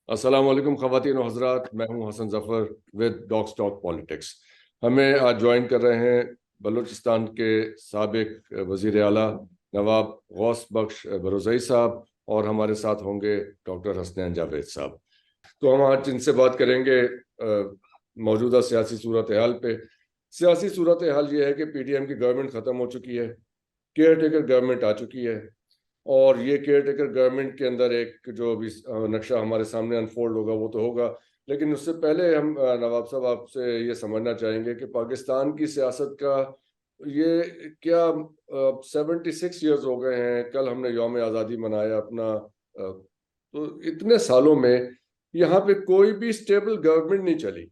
अस्सलाम वालेकुम ख़वातीन और हज़रात, मैं हूं Hasan Zafar with dog stock politics. हमें आज ज्वाइन कर रहे हैं बलूचिस्तान के साबिक वज़ीर आला नवाब गौस बख्श बरोज़ई साहब, और हमारे साथ होंगे डॉक्टर हसनैन जावेद साहब। तो हम आज इनसे बात करेंगे मौजूदा सियासी सूरत हाल पे। सियासी सूरत हाल ये है कि PDM की गवर्नमेंट ख़त्म हो चुकी है, केयर टेकर गवर्नमेंट आ चुकी है, और ये केयर टेकर गवर्नमेंट के अंदर एक जो भी नक्शा हमारे सामने अनफोल्ड होगा वो तो होगा। लेकिन उससे पहले हम नवाब साहब आपसे ये समझना चाहेंगे कि पाकिस्तान की सियासत का ये क्या 76 ईयर्स हो गए हैं, कल हमने यौम आज़ादी मनाया अपना। तो इतने सालों में यहाँ पे कोई भी स्टेबल गवर्नमेंट नहीं चली।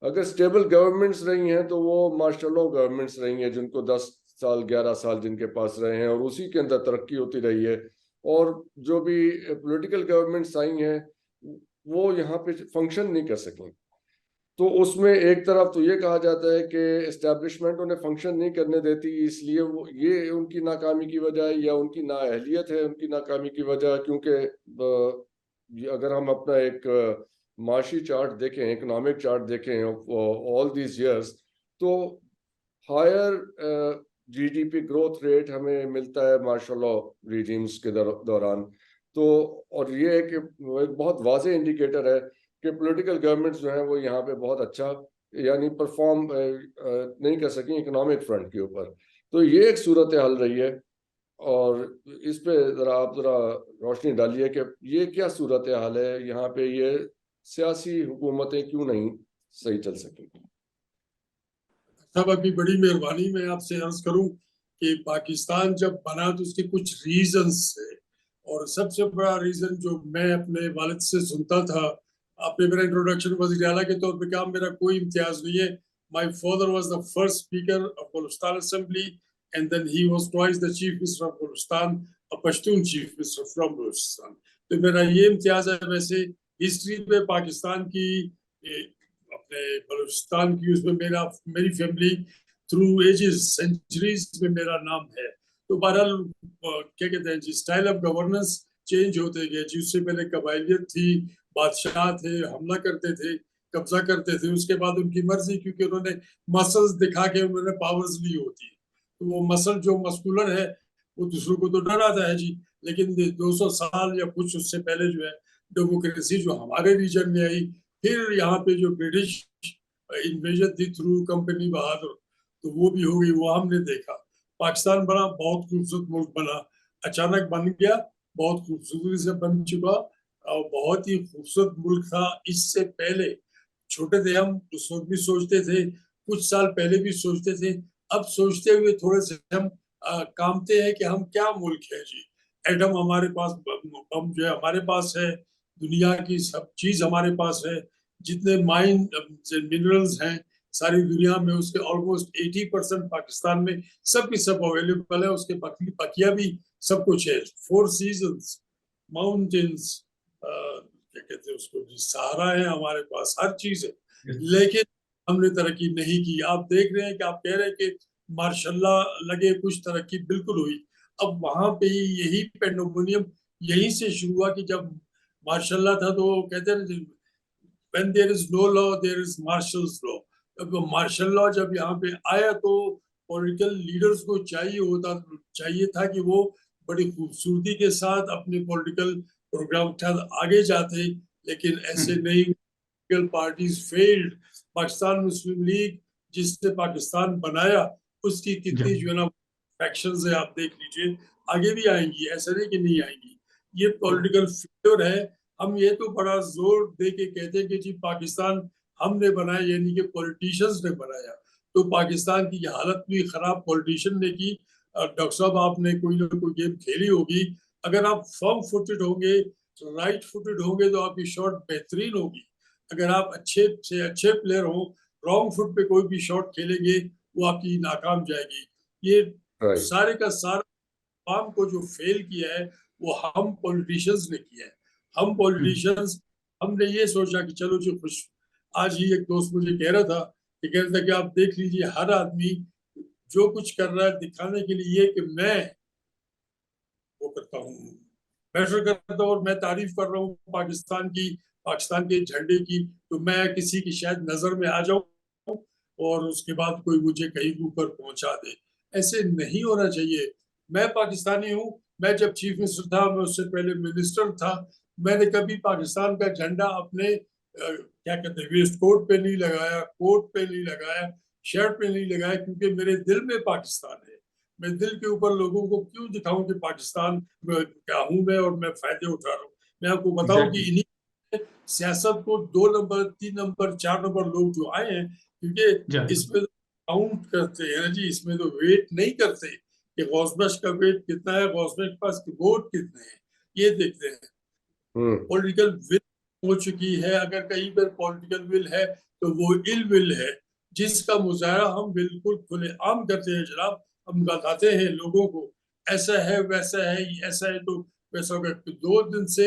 अगर स्टेबल गवर्नमेंट्स रही हैं तो वो मार्शल लॉ गवर्नमेंट्स रही हैं, जिनको 10 साल 11 साल जिनके पास रहे हैं, और उसी के अंदर तरक्की होती रही है। और जो भी पॉलिटिकल गवर्नमेंट्स आई हैं वो यहाँ पे फंक्शन नहीं कर सकें। तो उसमें एक तरफ तो ये कहा जाता है कि एस्टेब्लिशमेंट उन्हें फंक्शन नहीं करने देती, इसलिए वो ये उनकी नाकामी की वजह है या उनकी नाअहलियत है उनकी नाकामी की वजह, क्योंकि अगर हम अपना एक माशी चार्ट देखें, इकोनॉमिक चार्ट देखें ऑल दीज इयर्स, तो हायर GDP ग्रोथ रेट हमें मिलता है मार्शल लॉ रिजीम्स के दौरान। तो और ये एक बहुत वाज़ेह इंडिकेटर है कि पॉलिटिकल गवर्नमेंट्स जो हैं वो यहाँ पे बहुत अच्छा यानी परफॉर्म नहीं कर सकी इकोनॉमिक फ्रंट के ऊपर। तो ये एक सूरत हाल रही है, और इस पे आप जरा रोशनी डालिए कि ये क्या सूरत हाल है यहाँ पे, ये सियासी हुकूमतें क्यों नहीं सही चल सकी। सब अभी बड़ी मेहरबानी मैं आपसे अर्ज करूं कि पाकिस्तान जब बना तो उसके कुछ रीजंस है। और सबसे बड़ा रीजन जो मैं अपने वालिद से सुनता था, आपने मेरा इंट्रोडक्शन वज़ीर आला के तौर पे कहा, मेरा कोई इम्तियाज नहीं है। My father was the first speaker of Balochistan assembly and then he was twice the chief minister of Balochistan, a Pashtun chief minister from Balochistan. तो मेरा ये इम्तियाज है। वैसे हिस्ट्री में पाकिस्तान की अपने बलूचिस्तान की उसमें मेरी फैमिली थ्रू एजेस सेंचुरीज में मेरा नाम है। तो बहरहाल क्या कहते हैं जी, स्टाइल ऑफ गवर्नेंस चेंज होते गए जी। उससे पहले कबायलियत थी, बादशाह थे, हमला करते थे, कब्जा करते थे। उसके बाद उनकी मर्जी, क्योंकि उन्होंने मसल्स दिखा के उन्होंने पावर्स ली होती है। तो वो मसल जो मस्कुलर है वो दूसरों को तो डराता है जी। लेकिन 200 साल या कुछ उससे पहले जो है डेमोक्रेसी जो हमारे रीजन में आई, फिर यहाँ पे जो ब्रिटिश इन्वेजन थी थ्रू कंपनी बहादुर, तो वो भी हो गई, वो हमने देखा। पाकिस्तान बना, बहुत खूबसूरत मुल्क बना, अचानक बन गया, बहुत खूबसूरती से बन चुका, और बहुत ही खूबसूरत मुल्क था इससे पहले। छोटे थे हम, उस वक्त भी सोचते थे, कुछ साल पहले भी सोचते थे। अब सोचते हुए थोड़े से हम कामते हैं कि हम क्या मुल्क है जी। एटम हमारे पास, बम जो है हमारे पास है, दुनिया की सब चीज हमारे पास है, जितने माइन मिनरल्स हैं सारी दुनिया में, उसके ऑलमोस्ट 80% पाकिस्तान में सब की सब अवेलेबल है। उसके बकिया भी सब कुछ है, 4 सीजन्स, माउंटेन्स, क्या कहते हैं उसको जी, सहारा है हमारे पास, हर चीज है। लेकिन हमने तरक्की नहीं की। आप देख रहे हैं कि आप कह रहे हैं कि मार्शल्लाह लगे, कुछ तरक्की बिल्कुल हुई। अब वहां पे ही यही पेंडोमोनियम यहीं से शुरू हुआ कि जब मार्शल्लाह था तो कहते हैं when there is no law there is martial law। अब मार्शल लॉ जब यहाँ पे आया तो पॉलिटिकल लीडर्स को चाहिए था कि वो बड़ी खूबसूरती के साथ अपने पॉलिटिकल प्रोग्राम के साथ आगे जाते। लेकिन ऐसे नहीं, पॉलिटिकल पार्टीज फेल्ड। पाकिस्तान मुस्लिम लीग जिसने पाकिस्तान बनाया, उसकी कितनी जो है ना फैक्शंस है, आप देख लीजिए। आगे भी आएंगी, ऐसा नहीं कि नहीं आएंगी। ये पॉलिटिकल फेल्योर है। हम ये तो बड़ा जोर दे के कहते हैं कि जी पाकिस्तान हमने बनाया, यानी कि पॉलिटिशियंस ने बनाया। तो पाकिस्तान की हालत भी खराब पॉलिटिशियन ने की। डॉक्टर साहब, आपने कोई ना कोई गेम खेली होगी। अगर आप फर्म फुटेड होंगे, राइट फुटेड होंगे, तो आपकी शॉट बेहतरीन होगी। अगर आप अच्छे से अच्छे प्लेयर हो, रॉन्ग फुट पे कोई भी शॉट खेलेंगे, वो आपकी नाकाम जाएगी। ये राइट। सारे का सारा काम को जो फेल किया है वो हम पॉलिटिशियंस ने किया है। हम पॉलिटिशियंस, हमने ये सोचा कि चलो जी खुश। आज ही एक दोस्त मुझे कह रहा था कि कह रहा था कि आप देख लीजिए, हर आदमी जो कुछ कर रहा है दिखाने के लिए कि मैं वो करता हूँ, बेटर करता हूँ, और मैं तारीफ कर रहा हूँ पाकिस्तान की, पाकिस्तान के झंडे की, तो मैं किसी की शायद नजर में आ जाऊं और उसके बाद कोई मुझे कहीं ऊपर पहुंचा दे। ऐसे नहीं होना चाहिए। मैं पाकिस्तानी हूँ। मैं जब चीफ मिनिस्टर था, मैं उससे पहले मिनिस्टर था, मैंने कभी पाकिस्तान का झंडा अपने क्या कहते हैं वेस्ट कोट पे नहीं लगाया, कोट पे नहीं लगाया, शर्ट पे नहीं लगाया, क्योंकि मेरे दिल में पाकिस्तान है। मैं दिल के ऊपर लोगों को क्यों दिखाऊं कि पाकिस्तान क्या हूं मैं और मैं फायदे उठा रहा हूँ। मैं आपको बताऊं कि इन्हीं सियासत को 2 नंबर 3 नंबर 4 नंबर लोग जो आए हैं, क्योंकि इसमें तो काउंट करते हैं ना जी, इसमें तो वेट नहीं करते कि गौसबश का वेट कितना है, गौसबश के पास वोट कितने हैं, ये देखते हैं। पॉलिटिकल विल हो चुकी है, अगर कहीं पर पॉलिटिकल विल है तो वो इल विल है, जिसका मुजाहरा हम बिल्कुल खुलेआम करते हैं जनाब। हम बताते हैं लोगों को ऐसा है वैसा है, ऐसा है तो वैसा होगा। 2 दिन से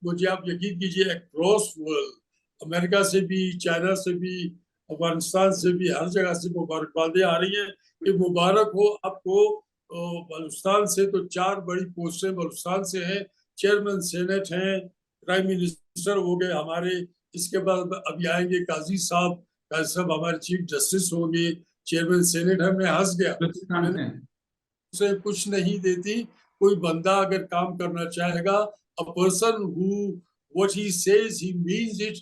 मुझे आप यकीन कीजिए अक्रॉस वर्ल्ड, अमेरिका से भी, चाइना से भी, अफगानिस्तान से भी, हर जगह से मुबारकबादें आ रही हैं कि मुबारक हो आपको। बलूचिस्तान से तो 4 बड़ी पोस्टें बलूचिस्तान से हैं, चेयरमैन सेनेट हैं, प्राइम मिनिस्टर हो गए हमारे। इसके बाद अभी आएंगे काजी साहब हमारे चीफ जस्टिस होंगे, चेयरमैन सेनेट है। मैं हंस गया, मैंने उसे कुछ नहीं देती। कोई बंदा अगर काम करना चाहेगा, a person who what he says he means it,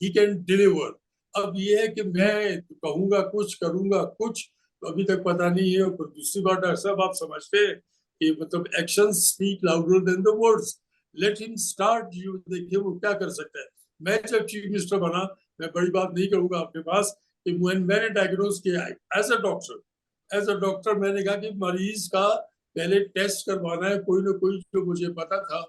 he can deliver. अब ये है कि मैं कहूंगा कुछ, करूंगा कुछ, तो अभी तक पता नहीं है। और दूसरी बात डॉक्टर साहब, आप समझते हैं कि मतलब action speak louder than the words. Let him start, you देखिए वो क्या कर सकता है। मैं जब चीफ मिनिस्टर बना, मैं बड़ी बात नहीं करूंगा आपके पास, कि मैंने डायग्नोज किया एज अ डॉक्टर मैंने कहा कि मरीज का पहले टेस्ट करवाना है, कोई ना कोई, जो मुझे पता था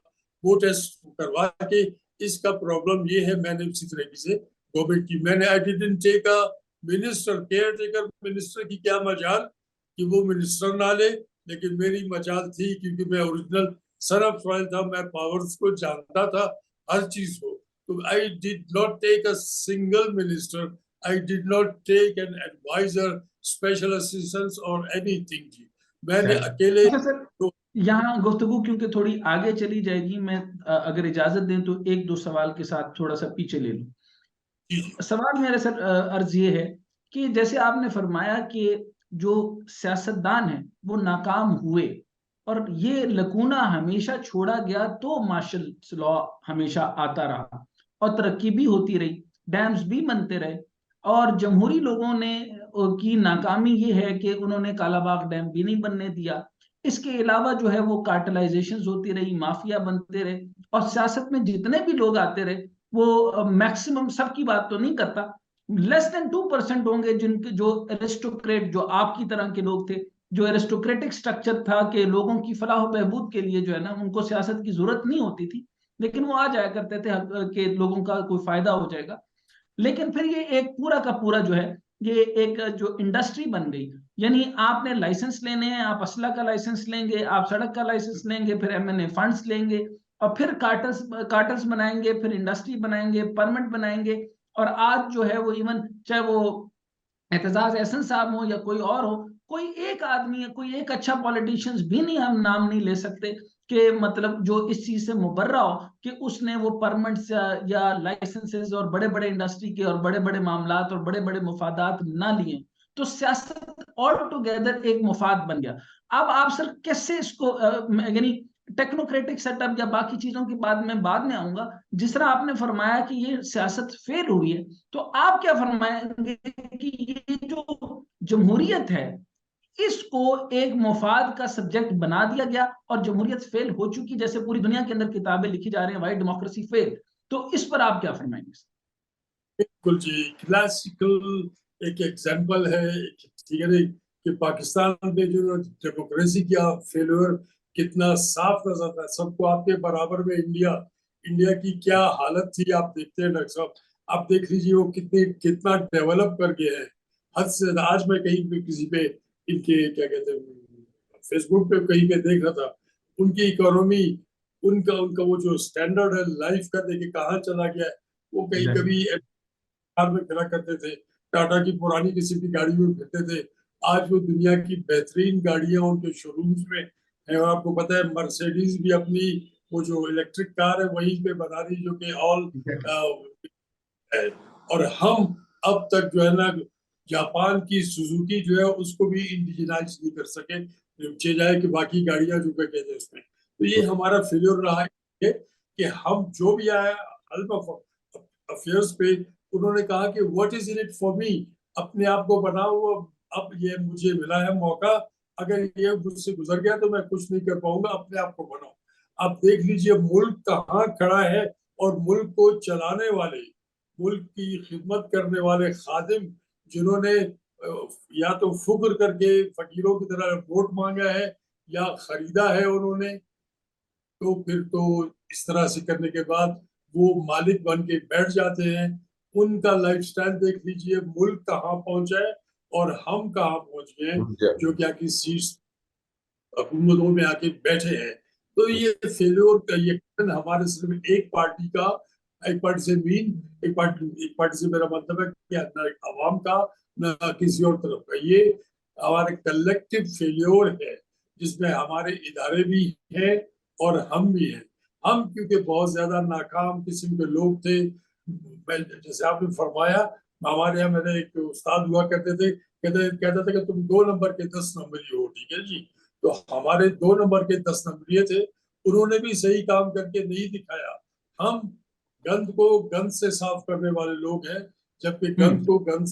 वो टेस्ट करवा के इसका प्रॉब्लम ये है। मैंने उसी तरीके से गवर्नमेंट की, मैंने I didn't take a minister, caretaker minister की क्या मजाल कि वो मिनिस्टर ना ले, लेकिन मेरी मजाल थी क्योंकि मैं ओरिजिनल सन ऑफ सॉइल था, मैं पावर्स को जानता था, हर चीज को। तो I did not take a single minister, I did not take an adviser, special assistance और एनीथिंग जी। मैंने अकेले तो यहाँ गुफ्तगू क्योंकि थोड़ी आगे चली जाएगी, मैं अगर इजाजत दें तो 1-2 सवाल के साथ थोड़ा सा पीछे ले लूं। सवाल मेरे सर अर्ज ये है कि जैसे आपने फरमाया कि जो सियासतदान है वो नाकाम हुए और ये लकूना हमेशा छोड़ा गया, तो मार्शल लॉ हमेशा आता रहा और तरक्की भी होती रही, डैम्स भी बनते रहे। और जमहूरी लोगों ने की नाकामी ये है कि उन्होंने कालाबाग डैम भी नहीं बनने दिया। इसके अलावा जो है वो कार्टलाइजेशन होती रही, माफिया बनते रहे, और सियासत में जितने भी लोग आते रहे वो मैक्सिमम, सबकी बात तो नहीं करता, लेस देन 2% होंगे जिनके, जो एरिस्टोक्रेट, जो आपकी तरह के लोग थे, जो एरिस्टोक्रेटिक स्ट्रक्चर था कि लोगों की फलाह बहबूद के लिए जो है ना उनको सियासत की जरूरत नहीं होती थी, लेकिन वो आ जाया करते थे कि लोगों का कोई फायदा हो जाएगा। लेकिन फिर ये एक पूरा का पूरा जो है ये एक जो इंडस्ट्री बन गई, यानी आपने लाइसेंस लेने हैं, आप असला का लाइसेंस लेंगे, आप सड़क का लाइसेंस लेंगे, फिर एमएनए फंड्स लेंगे, और फिर कार्टर्स बनाएंगे, फिर इंडस्ट्री बनाएंगे, परमिट बनाएंगे। और आज जो है वो इवन चाहे वो एतजाज एहसन साहब हो या कोई और हो, कोई एक आदमी है, कोई एक अच्छा पॉलिटिशियंस भी नहीं, हम नाम नहीं ले सकते कि मतलब जो इस चीज से मुबर्रा हो कि उसने वो परमिट्स या लाइसेंसेस और बड़े बड़े इंडस्ट्री के और बड़े बड़े मामलात और बड़े बड़े मुफादात ना लिए। तो सियासत ऑल टुगेदर एक मुफाद बन गया। अब आप सर कैसे इसको यानी टेक्नोक्रेटिक सेटअप या बाकी चीजों की बाद में आऊंगा, जिस तरह आपने फरमाया कि ये सियासत फेल हुई है, तो आप क्या फरमाएंगे कि ये जो जमहूरियत है इसको एक मुफाद का सब्जेक्ट बना दिया गया और जमहूरियत फेल हो चुकी, जैसे पूरी दुनिया के अंदर किताबें लिखी जा रही हैं व्हाई डेमोक्रेसी फेल, तो इस पर आप क्या फरमाएंगे? बिल्कुल जी, क्लासिकल एक एग्जांपल है, ठीक है नहीं, कि पाकिस्तान में जो डेमोक्रेसी का फेल्योर कितना साफ नजर आता है सबको। आपके बराबर में इंडिया की क्या हालत थी आप देखते हैं डॉक्टर साहब। आप देख लीजिए वो कितना डेवलप कर गए हैं, हद से। आज मैं कहीं पे किसी पे इनके क्या कहते हैं फेसबुक पे कहीं पे देख रहा था, उनकी इकोनॉमी, उनका उनका वो जो स्टैंडर्ड है लाइफ का, देखिए कहाँ चला गया है। वो कहीं कभी कार में फिरा करते थे, टाटा की पुरानी किसी की गाड़ी में फिरते थे, आज वो दुनिया की बेहतरीन गाड़ियां उनके शोरूम्स में है। और आपको पता है मर्सिडीज भी अपनी वो जो इलेक्ट्रिक कार है वहीं पे बना रही, जो कि ऑल है। और हम अब तक जो है ना जापान की सुजुकी जो है उसको भी इंडिजिनाइज नहीं कर सके, जाए कि बाकी गाड़ियां जो कहते हैं उसमें। तो ये हमारा फेलियर रहा है कि हम जो भी आया हेल्प ऑफ अफेयर्स पे उन्होंने कहा कि what is in it for me, अपने आप को बनाओ, अब ये मुझे मिला है मौका, अगर ये मुझसे गुजर गया तो मैं कुछ नहीं कर पाऊंगा, अपने आप को बनाओ। आप देख लीजिए मुल्क कहाँ खड़ा है, और मुल्क को चलाने वाले, मुल्क की खिदमत करने वाले खादिम जिन्होंने या तो फुक्र करके फकीरों की तरह वोट मांगा है या खरीदा है उन्होंने, तो फिर तो इस तरह से करने के बाद वो मालिक बन के बैठ जाते हैं। उनका लाइफस्टाइल देख लीजिए, मुल्क कहाँ पहुंचा है और हम कहाँ पहुंच गए, जो क्या कि सीट्स हुकूमतों में आके बैठे हैं। तो ये फेल्योर का ये हमारे सिर्फ एक पार्टी का, एक पार्टी से एक पार्टी से मेरा मतलब है कि ना अवाम का ना किसी और तरफ का, ये हमारे कलेक्टिव फेल्योर है जिसमें हमारे इदारे भी हैं और हम भी हैं। हम क्योंकि बहुत ज्यादा नाकाम किस्म के लोग थे, जैसे आपने फरमाया, हमारे यहाँ मेरे एक उस्ताद हुआ करते थे, कहता था कि तुम 2 नंबर के 10 नंबरी हो, ठीक है जी। तो हमारे 2 नंबर के 10 नंबरी थे, उन्होंने भी सही काम करके नहीं दिखाया। हम गंद को गंद से साफ करने वाले लोग हैं, जबकि गंद को गंद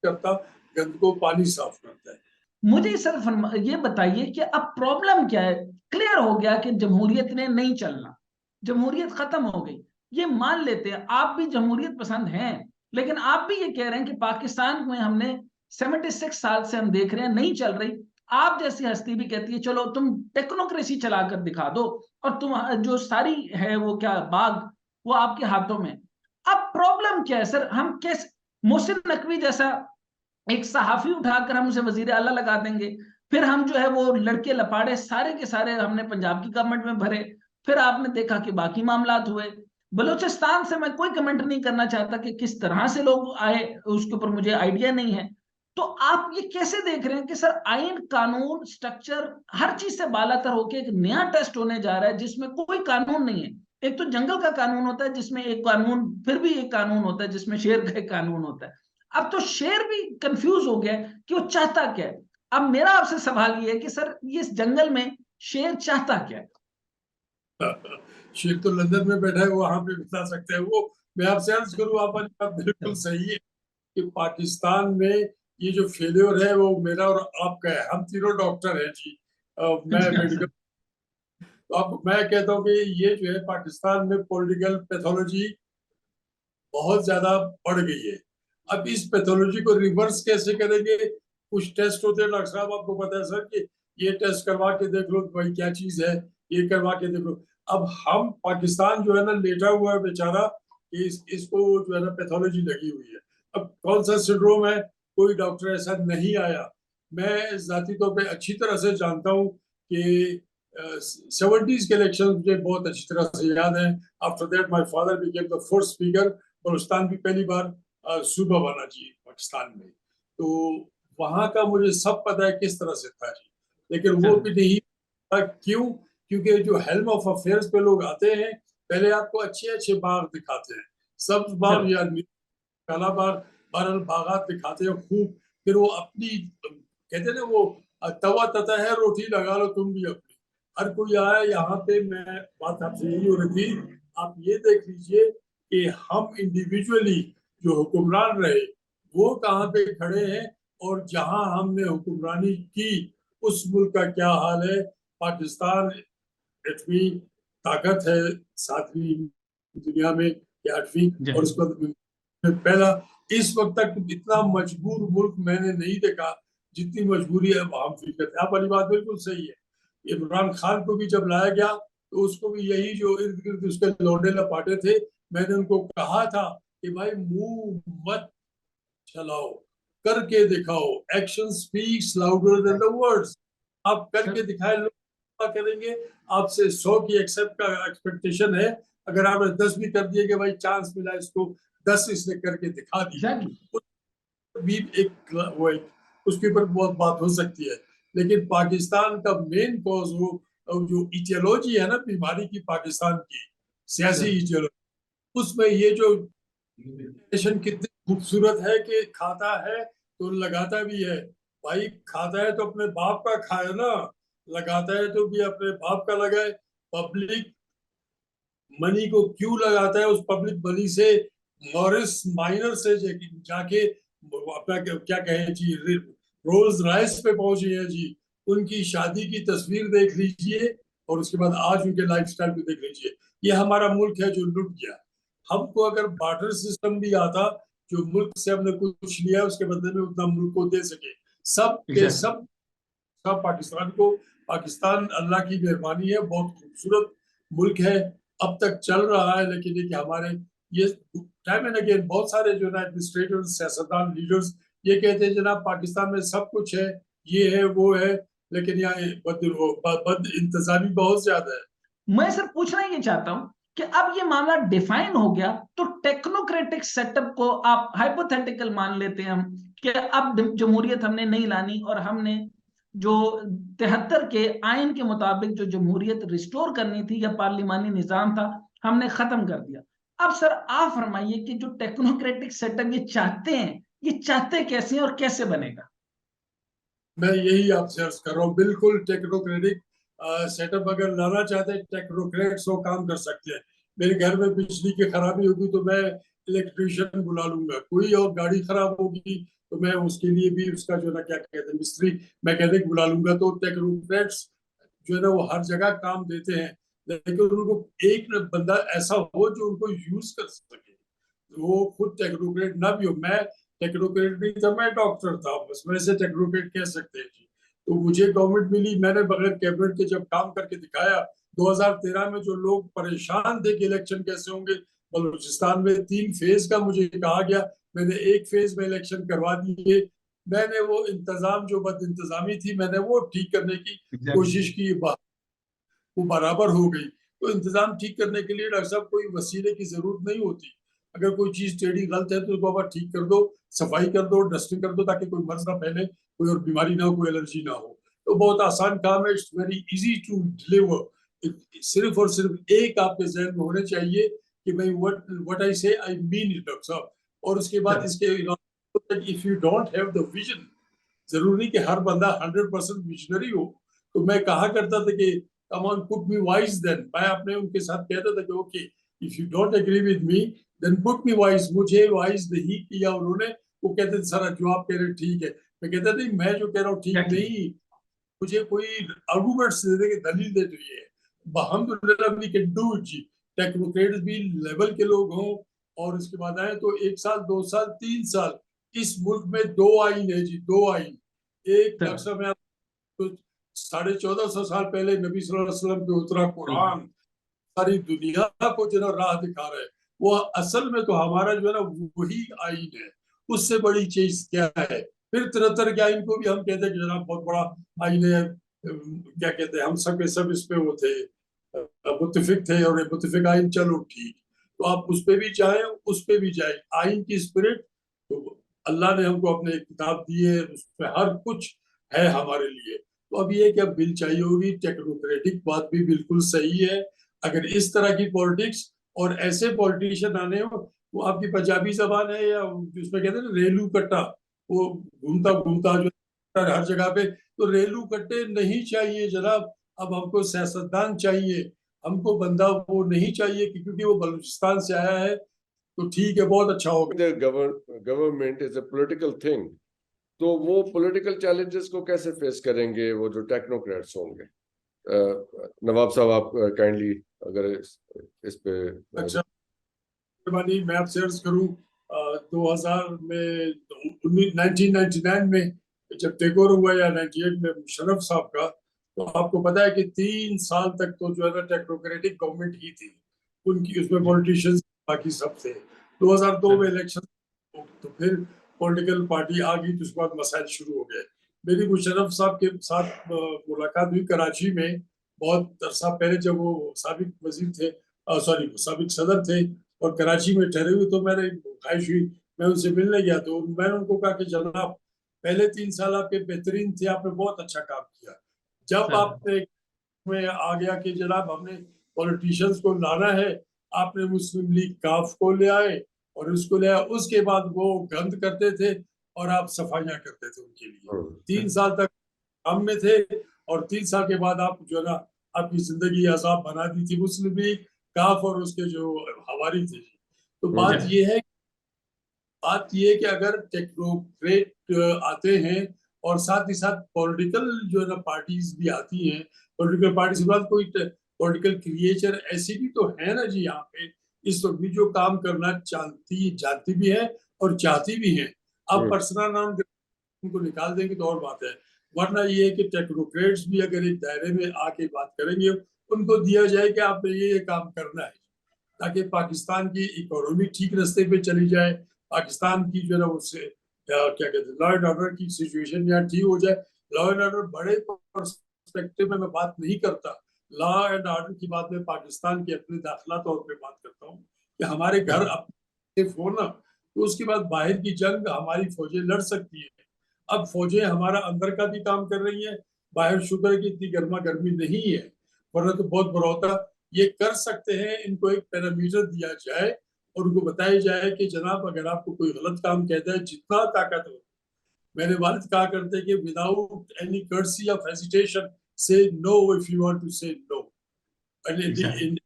करता, गंद को पानी साफ करता है। मुझे सर ये बताइए कि अब प्रॉब्लम क्या है। क्लियर हो गया कि जमहूरियत ने नहीं चलना, जमहूरियत खत्म हो गई, ये मान लेते हैं, आप भी जमहूरियत पसंद हैं, लेकिन आप भी ये कह रहे हैं कि पाकिस्तान में हमने 76 साल से हम देख रहे हैं नहीं चल रही। आप जैसी हस्ती भी कहती है चलो तुम टेक्नोक्रेसी चलाकर दिखा दो, और तुम जो सारी है वो क्या बाग वो आपके हाथों में। अब प्रॉब्लम क्या है सर, हम कैसे मोहसिन नकवी जैसा एक सहाफी उठाकर हम उसे वजीर आला लगा देंगे, फिर हम जो है वो लड़के लपाड़े सारे के सारे हमने पंजाब की गवर्नमेंट में भरे, फिर आपने देखा कि बाकी मामलात हुए। बलूचिस्तान से मैं कोई कमेंट नहीं करना चाहता कि किस तरह से लोग आए, उसके ऊपर मुझे आइडिया नहीं है। तो आप ये कैसे देख रहे हैं कि सर आइन कानून स्ट्रक्चर हर चीज से बालातर होकर एक नया टेस्ट होने जा रहा है जिसमें कोई कानून नहीं है। एक तो जंगल का कानून होता है जिसमें एक कानून, फिर भी एक कानून होता है जिसमें शेर का एक कानून होता है। अब तो शेर भी कंफ्यूज हो गया कि वो चाहता क्या है। अब मेरा आपसे सवाल ये है कि सर ये इस जंगल में शेर चाहता क्या है? शेर तो लंदन में बैठा है, वहां पे बता सकते हैं वो। मैं आपसे अर्ज करूं, आपकी बात बिल्कुल सही है कि पाकिस्तान में ये जो फेलियर है वो मेरा और आपका है। हम तीनों डॉक्टर हैं जी, मैं मेडिकल, तो अब मैं कहता हूँ कि ये जो है पाकिस्तान में पॉलिटिकल पैथोलॉजी बहुत ज्यादा बढ़ गई है। अब इस पैथोलॉजी को रिवर्स कैसे करेंगे? कुछ टेस्ट होते हैं डॉक्टर साहब, आपको पता है सर, कि ये टेस्ट करवा के देख लो भाई क्या चीज है, ये करवा के देख लो। अब हम पाकिस्तान जो है ना लेटा हुआ है बेचारा, इसको जो है ना पैथोलॉजी लगी हुई है। अब कौन सा सिंड्रोम है, कोई डॉक्टर ऐसा नहीं आया। मैं जाती तौर पे अच्छी तरह से जानता हूँ कि 70s के इलेक्शन मुझे बहुत अच्छी तरह से याद है। After that my father became the first speaker, Balochistan भी पहली बार सूबा बना जी पाकिस्तान में। तो वहां का मुझे सब पता है किस तरह से था जी, लेकिन वो भी नहीं था। क्यों? क्योंकि जो हेल्म ऑफ अफेयर्स पे लोग आते हैं, पहले आपको अच्छे अच्छे बाग दिखाते हैं, सब्ज बाग या काला बाग, बहरहाल बागात दिखाते हैं खूब। फिर वो अपनी कहते ना वो तवा तता है रोटी लगा लो तुम भी अपनी। हर कोई आया यहाँ पे, मैं बात आपसे यही हो रही थी, आप ये देख लीजिए कि हम इंडिविजुअली जो हुक्मरान रहे वो कहाँ पे खड़े हैं, और जहां हमने हुक्मरानी की उस मुल्क का क्या हाल है। पाकिस्तान 8वीं ताकत है, 7वीं दुनिया में या 8वीं, और उसके बाद पहला। इस वक्त तक इतना मजबूर मुल्क मैंने नहीं देखा जितनी मजबूरी है हम फील करते हैं। आप वाली बात बिल्कुल सही है। इमरान खान को भी जब लाया गया तो उसको भी यही जो इर्द गिर्द उसके लौंडे लपाटे थे, मैंने उनको कहा था कि भाई मुंह मत चलाओ, करके दिखाओ। Action speaks louder than the words. आप करके दिखाए, लोग क्या करेंगे? आपसे 100 की एक्सपेक्टेशन है, अगर आपने 10 भी कर दिए कि भाई चांस मिला इसको, 10 इसने करके दिखा दिया, भी एक वो एक उसके ऊपर बहुत बात हो सकती है। लेकिन पाकिस्तान का मेन कॉज वो जो इटियोलॉजी है ना बीमारी की पाकिस्तान की, सियासी इटियोलॉजी, उसमें ये जो नेशन कितनी खूबसूरत है कि खाता है तो लगाता भी है। भाई खाता है तो अपने बाप का खाए ना, लगाता है तो भी अपने बाप का लगाए। पब्लिक मनी को क्यों लगाता है? उस पब्लिक मनी से मॉरिस माइनर से जाके अपना क्या कहें जी, रोल्स रॉयस पे पहुंचे हैं जी। उनकी शादी की तस्वीर देख लीजिए और उसके बाद आज उनके लाइफस्टाइल को देख लीजिए। ये हमारा मुल्क है जो लुट गया। हमको अगर बार्टर सिस्टम भी आता, जो मुल्क से हमने कुछ लिया उसके बदले में उतना मुल्क को दे सके, सब के सब पाकिस्तान को। पाकिस्तान अल्लाह की मेहरबानी है, बहुत खूबसूरत मुल्क है, अब तक चल रहा है। लेकिन ये कि हमारे ये टाइम एंड अगेन बहुत सारे जो ना एडमिनिस्ट्रेटर, सियासतदान, लीडर्स ये कहते हैं जनाब पाकिस्तान में सब कुछ है, ये है वो है, लेकिन यहाँ बद इंतजामी बहुत ज्यादा है। मैं सर पूछना ये चाहता हूं कि अब ये मामला डिफाइन हो गया तो टेक्नोक्रेटिक सेटअप को आप हाइपोथेटिकल मान लेते हैं हम कि अब जमहूरियत हमने नहीं लानी और हमने जो 73 के आइन के मुताबिक जो जमहूरियत रिस्टोर करनी थी या पार्लिमानी निजाम था हमने खत्म कर दिया। अब सर आप फरमाइए कि जो टेक्नोक्रेटिक सेटअप ये चाहते हैं, ये चाहते कैसे हैं और कैसे बनेगा? मैं यही आपसे अर्ज कर रहा हूँ, बिल्कुल टेक्नोक्रेटिक सेटअप अगर लाना चाहते हैं, टेक्नोक्रेट्स वो काम कर सकते हैं। मेरे घर में बिजली की खराबी होगी तो मैं इलेक्ट्रिशियन बुला लूंगा, कोई और गाड़ी खराब होगी तो मैं उसके लिए भी उसका जो ना क्या कहते हैं मिस्त्री मैकेनिक बुला लूंगा। तो टेक्नोक्रेट्स जो है ना वो हर जगह काम देते हैं, लेकिन उनको एक बंदा ऐसा हो जो उनको यूज कर सके। वो खुद टेक्नोक्रेट ना भी हो। मैं टेक्नोक्रेट नहीं था, मैं डॉक्टर था, बस वैसे टेक्नोक्रेट कह सकते हैं जी। तो मुझे गवर्नमेंट मिली, मैंने बगैर कैबिनेट के जब काम करके दिखाया। 2013 में जो लोग परेशान थे कि इलेक्शन कैसे होंगे, बलूचिस्तान में 3 फेज का मुझे कहा गया, मैंने 1 फेज में इलेक्शन करवा दिए। मैंने वो इंतजाम जो बद इंतजामी थी मैंने वो ठीक करने की कोशिश की, वो बराबर हो गई। तो इंतजाम ठीक करने के लिए डॉक्टर साहब कोई वसीले की जरूरत नहीं होती। अगर कोई चीज टेढ़ी गलत है तो उसको बाबा ठीक कर दो, सफाई कर दो, डस्टिंग कर दो, ताकि कोई मर्ज ना फैले, कोई और बीमारी ना हो, कोई एलर्जी ना हो। तो बहुत आसान काम है, it's very easy to deliver. सिर्फ और सिर्फ एक आपके जहन में होने चाहिए कि भाई व्हाट आई से आई मीन इट डॉक्टर साहब। और उसके बाद इसके if you don't have the vision, जरूरी कि हर बंदा 100% विजनरी हो। तो मैं कहा करता था कि come on put me wise then, मैं अपने उनके साथ कहता था कि okay if you don't agree with me then put me wise. मुझे वाइज नहीं किया उन्होंने। वो कहते थे सर जो आप कह रहे ठीक है। मैं कहता नहीं, मैं जो कह रहा हूँ ठीक नहीं, मुझे कोई आर्गुमेंट्स दे दे के दलील दे, तो ये अल्हम्दुलिल्लाह वी कैन डू इट जी। टेक्नोक्रेट्स भी लेवल के लोग हों और उसके बाद आए तो 1 साल 2 साल 3 साल, इस मुल्क में 2 आइन है जी, 2 आइन। एक डॉक्टर साहब मैं तो 1450 साल पहले नबी सल्लल्लाहु अलैहि वसल्लम पे उतरा कुरान सारी दुनिया को जो है राह दिखा रहे हैं। वो असल में तो हमारा जो है ना वही आइन है, उससे बड़ी चीज क्या है? फिर 73 के आइन को भी हम कहते हैं कि जनाब बहुत बड़ा आइन है, क्या कहते हैं हम सब के सब इस पे वो थे, मुत्तफिक थे, और मुत्तफिक आइन चलो ठीक। तो आप उस पे भी चाहे उस पे भी जाए, आइन की स्पिरिट तो अल्लाह ने हमको अपने किताब दी है, उसमें हर कुछ है हमारे लिए। तो अब ये क्या बिल चाहिए होगी, टेक्नोक्रेटिक बात भी बिल्कुल सही है। अगर इस तरह की पॉलिटिक्स और ऐसे पॉलिटिशियन आने हो, वो आपकी पंजाबी जबान है या उसमें कहते हैं रेलू कट्टा, वो घूमता घूमता जो हर जगह पे, तो रेलू कट्टे नहीं चाहिए जनाब। अब हमको सियासतदान चाहिए, हमको बंदा वो नहीं चाहिए कि क्योंकि वो बलूचिस्तान से आया है तो ठीक है बहुत अच्छा होगा। Government is a political thing, तो वो पॉलिटिकल चैलेंजेस को कैसे फेस करेंगे वो जो टेक्नोक्रेट्स होंगे? नवाब साहब आप काइंडली अगर इस पे अच्छा मैं आपसे अर्ज करूं, 2000 में 1999 में जब टेक ओवर हुआ या 98 में मुशर्रफ साहब का, तो आपको पता है कि 3 साल तक तो जो है ना टेक्नोक्रेटिक गवर्नमेंट ही थी उनकी, उसमें पॉलिटिशियंस बाकी सब थे। 2002 में इलेक्शन तो फिर पॉलिटिकल पार्टी आ गई, तो उसके बाद मसाइल शुरू हो गए। मेरी मुशर्रफ साहब के साथ मुलाकात हुई कराची में बहुत अरसा पहले, जब वो साबिक वजीर थे, सॉरी साबिक सदर थे और कराची में ठहरे हुए। तो मैंने ख्वाहिश हुई, मैं उनसे मिलने गया तो मैंने उनको कहा कि जनाब पहले 3 साल आपके बेहतरीन थे, आपने बहुत अच्छा काम किया। जब आपने में आ गया कि जनाब हमने पॉलिटिशियंस को लाना है, आपने मुस्लिम लीग काफ को ले आए और उसको ले उसके बाद वो गंद करते थे और आप सफाइयां करते थे उनके लिए। 3 साल तक काम में थे और 3 साल के बाद आप जो है ना आपकी जिंदगी अजाब बना दी थी। मुस्लिम लीग काफ और उसके जो हवारी थे। तो बात ये है कि अगर टेक्नोक्रेट आते हैं और साथ ही साथ पॉलिटिकल जो है ना पार्टीज भी आती हैं, पॉलिटिकल पार्टीज के बाद कोई पॉलिटिकल क्रिएचर ऐसी भी तो है ना जी यहाँ पे इस वक्त भी जो काम करना जानती भी है और चाहती भी है। आप पर्सनल नाम उनको निकाल देंगे तो और बात है, वरना ये है कि टेक्नोक्रेट्स भी अगर एक दायरे में आके बात करेंगे उनको दिया जाए कि आपने ये काम करना है ताकि पाकिस्तान की इकोनॉमी ठीक रास्ते पे चली जाए, पाकिस्तान की जो है ना उससे क्या कहते हैं लॉ एंड ऑर्डर की सिचुएशन यहाँ ठीक हो जाए। लॉ एंड ऑर्डर बड़े पर्सपेक्टिव में मैं बात नहीं करता, लॉ एंड ऑर्डर की बात में पाकिस्तान के अपने दाखिला तौर पे बात करता हूँ कि हमारे घर अपने हो ना तो उसके बाद बाहर की जंग हमारी फौजें लड़ सकती है। अब फौजें हमारा अंदर का भी काम कर रही है, बाहर शुक्र की इतनी गर्मा गर्मी नहीं है, वरना तो बहुत बुरा होता। ये कर सकते हैं, इनको एक पैरामीटर दिया जाए और उनको बताया जाए कि जनाब अगर आपको कोई गलत काम कहता है जितना ताकत हो, मेरे वालिद कहा करते हैं कि विदाउट एनी कर्सी of hesitation say no if you want to say no and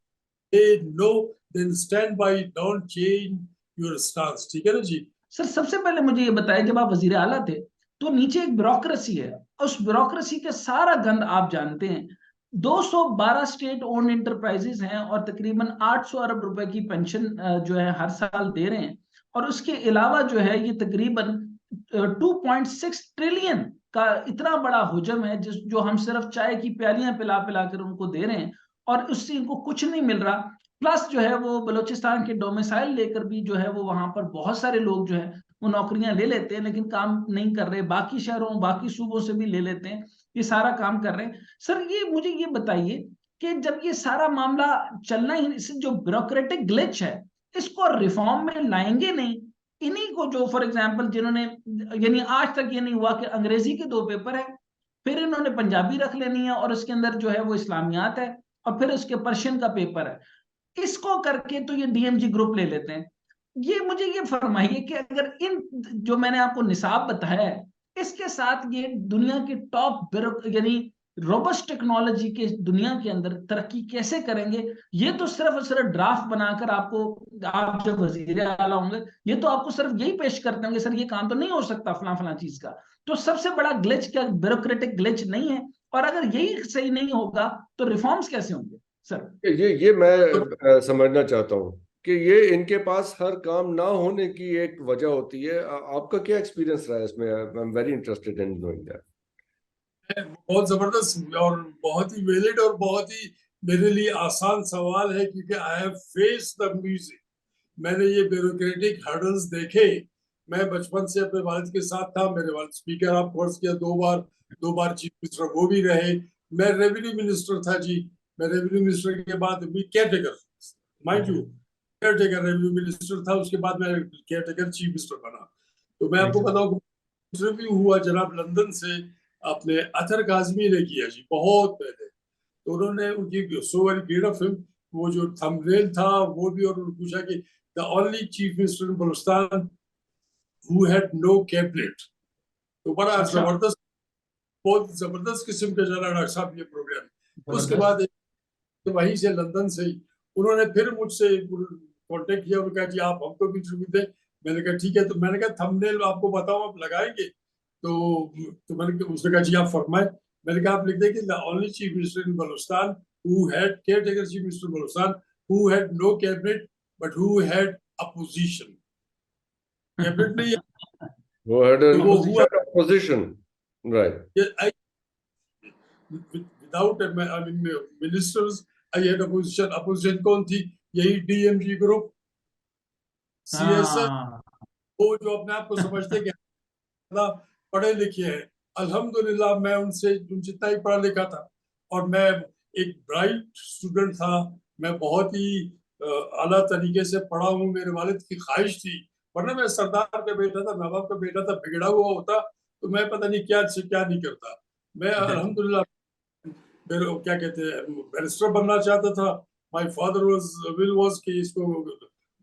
no then stand by, don't change your stance. ठीक है ना जी। सर सबसे पहले मुझे ये बताया, जब आप वजीर आला थे तो नीचे एक ब्यूरोक्रेसी है, उस ब्यूरोक्रेसी का सारा गंद आप जानते हैं। 212 स्टेट ओन्ड इंटरप्राइजेस हैं और तकरीबन 800 अरब रुपए की पेंशन जो है हर साल दे रहे हैं, और उसके अलावा जो है ये तकरीबन 2.6 ट्रिलियन का इतना बड़ा हुजम है जो हम सिर्फ चाय की प्यालियां पिला पिला कर उनको दे रहे हैं और उससे इनको कुछ नहीं मिल रहा। प्लस जो है वो बलूचिस्तान के डोमिसाइल लेकर भी जो है वो वहां पर बहुत सारे लोग जो है वो नौकरियां ले लेते हैं लेकिन काम नहीं कर रहे, बाकी शहरों बाकी सूबों से भी ले लेते हैं, ये सारा काम कर रहे हैं। सर ये मुझे ये बताइए कि जब ये सारा मामला चलना ही, जो ब्यूरोक्रेटिक ग्लिच है इसको रिफॉर्म में लाएंगे नहीं, इन्हीं को जो फॉर एग्जाम्पल जिन्होंने, यानी आज तक ये नहीं हुआ कि अंग्रेजी के 2 पेपर है, फिर इन्होंने पंजाबी रख लेनी है और उसके अंदर जो है वो इस्लामियात है, और फिर उसके पर्शियन का पेपर है, इसको करके तो ये डीएमजी ग्रुप ले लेते हैं। ये मुझे ये फरमाइए कि अगर इन जो मैंने आपको निसाब बताया है इसके साथ ये दुनिया के टॉप यानी रोबस्ट टेक्नोलॉजी के दुनिया के अंदर तरक्की कैसे करेंगे? ये तो सिर्फ और सिर्फ ड्राफ्ट बनाकर आपको, आप जब वजीर आला होंगे ये तो आपको सिर्फ यही पेश करते होंगे, सर ये काम तो नहीं हो सकता फला फला चीज का। तो सबसे बड़ा ग्लिच क्या ब्यूरोक्रेटिक ग्लिच नहीं है? और अगर यही सही नहीं होगा तो रिफॉर्म्स कैसे होंगे सर? ये मैं समझना चाहता हूँ कि ये इनके पास हर काम ना होने की एक वजह होती है। आपका क्या एक्सपीरियंस रहा है इसमें? I am very interested in knowing that. बहुत जबरदस्त और बहुत ही वैलिड और बहुत ही मेरे लिए आसान सवाल है क्योंकि I have face the music. मैंने ये ब्यूरोक्रेटिक हर्डल्स देखे। मैं बचपन से अपने वालिद के साथ था, मेरे वालिद स्पीकर ऑफ कोर्स किया 2 बार चीफ मिनिस्टर वो भी रहे। मैं रेवेन्यू मिनिस्टर था जी। मैं रेवेन्यू मिनिस्टर के बाद भी caretaker, mind you caretaker revenue minister था, उसके बाद मैं केयरटेकर चीफ मिनिस्टर बना। तो मैं आपको बताऊं इंटरव्यू हुआ जनाब लंदन से अपने अतर काजमी ने किया जी बहुत पहले। तो उन्होंने उनकी सो वेरी ग्रेट फिल्म वो जो थंबनेल था वो भी, और उन्होंने पूछा कि the only chief minister in Balochistan who had no cabinet. तो बड़ा जबरदस्त, बहुत जबरदस्त किस्म का चला डॉक्टर साहब ये प्रोग्राम। उसके बाद वहीं से लंदन से ही उन्होंने फिर मुझसे कांटेक्ट किया और कहा जी आप हमको भी इंटरव्यू दें। मैंने कहा ठीक है। तो मैंने कहा थंबनेल आपको बताऊं आप लगाएंगे? तो मैंने उसने कहा जी आप फरमाएं। मैंने कहा आप लिख दें कि the only chief minister in Balochistan who had caretaker chief minister Balochistan who had no cabinet but who had opposition. Cabinet नहीं, वो हैड एन वो हुआ opposition, right. Without ministers I had opposition. Opposition कौन थी? यही डीएमजी ग्रुप, सीएसएस, वो जो अपने आप को समझते कि पढ़े लिखे हैं। अल्हम्दुलिल्लाह मैं उनसे जितना ही पढ़ा लिखा था और मैं एक ब्राइट स्टूडेंट था, मैं बहुत ही आला तरीके से पढ़ा हूँ। मेरे वालिद की ख्वाहिश थी, वरना मैं सरदार का बेटा था, नवाब का बेटा था, बिगड़ा हुआ होता तो मैं पता नहीं क्या से क्या नहीं करता। मैं अल्हम्दुलिल्लाह क्या कहते हैं बैरिस्टर बनना चाहता था। My father was will was कि इसको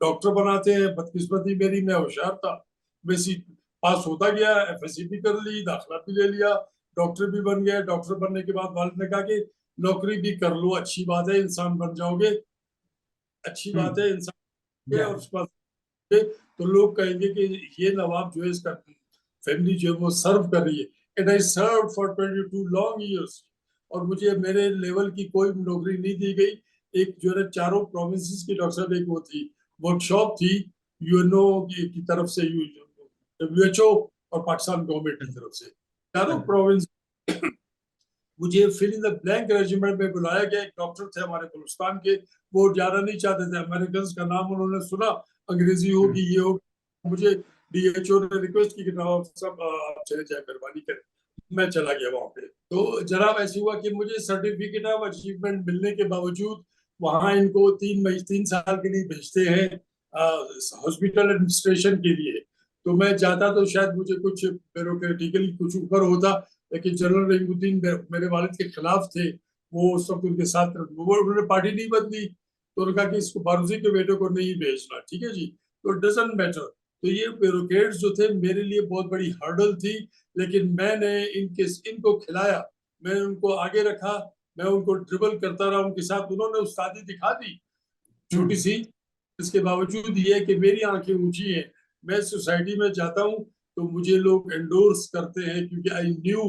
डॉक्टर बनाते हैं। बदकिस्मती मेरी, मैं होशियार था, मैं पास होता गया, FSC भी कर ली, दाखिला भी ले लिया, डॉक्टर भी बन गया। डॉक्टर बनने के बाद वालिद ने कहा कि नौकरी भी कर लो, अच्छी बात है, इंसान बन जाओगे, अच्छी बात है इंसान। और उसके बाद तो लोग कहेंगे कि ये नवाब जो है, इसका फैमिली जो है वो सर्व कर रही है। And I serve for 22 long years, और मुझे मेरे लेवल की कोई नौकरी नहीं दी गई। एक जो है 4 प्रोविंसेस की डॉक्टर साहब, एक वो थी वर्कशॉप थी UNO की तरफ से, WHO और पाकिस्तान गवर्नमेंट की तरफ से, 4 प्रोविंस। मुझे fill in the blank regiment में बुलाया गया। एक डॉक्टर थे हमारे बलूचिस्तान के, वो जाना नहीं चाहते थे। अमेरिकन का नाम उन्होंने सुना, अंग्रेजी होगी, ये हो, मुझे DHO ने रिक्वेस्ट की कि नवाब साहब आप चले जाए, मेहरबानी करें। मैं चला गया वहां पे। तो जनाब ऐसे हुआ कि मुझे सर्टिफिकेट ऑफ अचीवमेंट मिलने के बावजूद वहां इनको 3 साल के लिए भेजते हैं हॉस्पिटल एडमिनिस्ट्रेशन के लिए। तो मैं जाता तो शायद मुझे कुछ ब्यूरोक्रेटिकली कुछ ऊपर होता, लेकिन जनरल रहीमुद्दीन मेरे वालिद के खिलाफ थे। वो उस वक्त उनके साथ, वो उन्होंने पार्टी नहीं बदली, तो उन्होंने कहा कि इसको बारूजी के बेटे को नहीं भेजना, ठीक है जी, तो डजंट मैटर। तो ये ब्यूरोक्रेट्स जो थे मेरे लिए बहुत बड़ी हर्डल थी, लेकिन मैंने इनको खिलाया, मैंने उनको आगे रखा, मैं उनको ड्रिबल करता रहा उनके साथ। उन्होंने उस्तादी दिखा दी छोटी सी, इसके बावजूद ये कि मेरी आंखें ऊंची हैं। मैं सोसाइटी में जाता हूँ तो मुझे लोग एंडोर्स करते हैं, क्योंकि आई न्यू,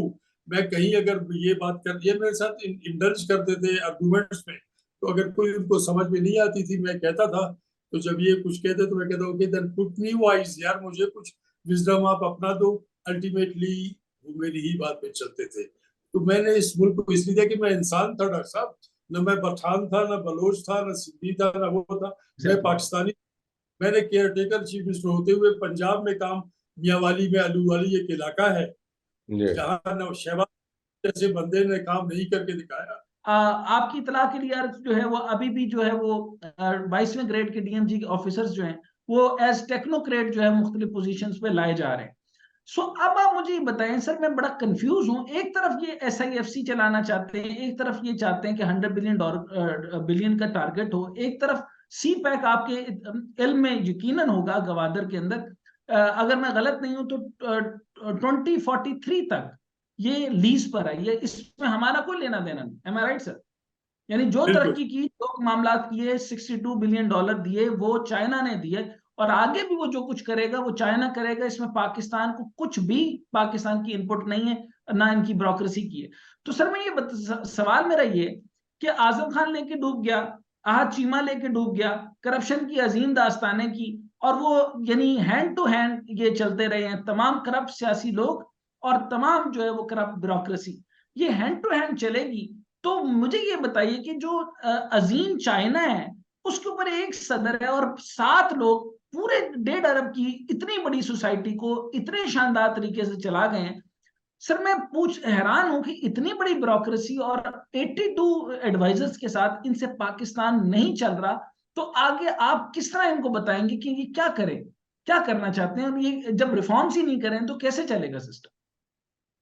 मैं कहीं अगर ये बात कर, ये मेरे साथ इंडल्ज करते थे आर्गुमेंट्स में, तो अगर कोई उनको समझ में नहीं आती थी, मैं कहता था, तो जब ये कुछ कहते तो मैं कहता हूँ कि देन पुट मी वाइज, यार मुझे कुछ विजडम आप अपना दो। अल्टीमेटली वो मेरी ही बात पे चलते थे। तो मैंने इस मुल्क को इसलिए दिया कि मैं इंसान था डॉक्टर साहब, न मैं पठान था, न बलोच था, न सिंधी था, न वो था, मैं पाकिस्तानी। मैंने केयर टेकर चीफ मिनिस्टर होते हुए पंजाब में काम, मियावाली में, अलूवाली एक इलाका है जहाँ न शहबाज जैसे बंदे ने काम नहीं करके दिखाया। आपकी इतला के लिए यार जो है वो अभी भी जो है वो 22वें ग्रेड के DMG के ऑफिसर्स जो हैं वो एज टेक्नोक्रेट जो है मुख्तलिफ पोजीशंस पे लाए जा रहे हैं। सो अब आप मुझे बताएं सर, मैं बड़ा कंफ्यूज हूं। एक तरफ ये SIFC चलाना चाहते हैं, एक तरफ ये चाहते हैं कि $100 बिलियन का टारगेट हो, एक तरफ CPEC आपके इल्म में यकीनन होगा गवादर के अंदर, अगर मैं गलत नहीं हूं तो 2043 तक ये लीज पर है, ये इसमें हमारा कोई लेना देना नहीं। एम आई राइट सर? यानी जो तरक्की की, जो मामला किए, $62 बिलियन दिए वो चाइना ने दिए, और आगे भी वो जो कुछ करेगा वो चाइना करेगा। इसमें पाकिस्तान को कुछ भी, पाकिस्तान की इनपुट नहीं है, ना इनकी ब्यूरोक्रेसी की है। तो सर मैं ये सवाल मेरा ये कि आजम खान लेके डूब गया, आहद चीमा लेके डूब गया, करप्शन की अजीम दास्तानें की, और वो यानी हैंड टू हैंड ये चलते रहे हैं तमाम करप्ट सियासी लोग और तमाम जो है वो करप्ट ब्यूरोक्रेसी, ये हैंड टू हैंड चलेगी। तो मुझे ये बताइए कि जो अजीम चाइना है उसके ऊपर एक सदर है और 7 लोग पूरे 1.5 अरब की इतनी बड़ी सोसाइटी को इतने शानदार तरीके से चला गए हैं। सर मैं हैरान हूं कि इतनी बड़ी ब्यूरोक्रेसी और 82 एडवाइजर्स के साथ इनसे पाकिस्तान नहीं चल रहा। तो आगे आप किस तरह इनको बताएंगे कि ये क्या करें, क्या करना चाहते हैं, और ये जब रिफॉर्म्स ही नहीं करें तो कैसे चलेगा सिस्टम?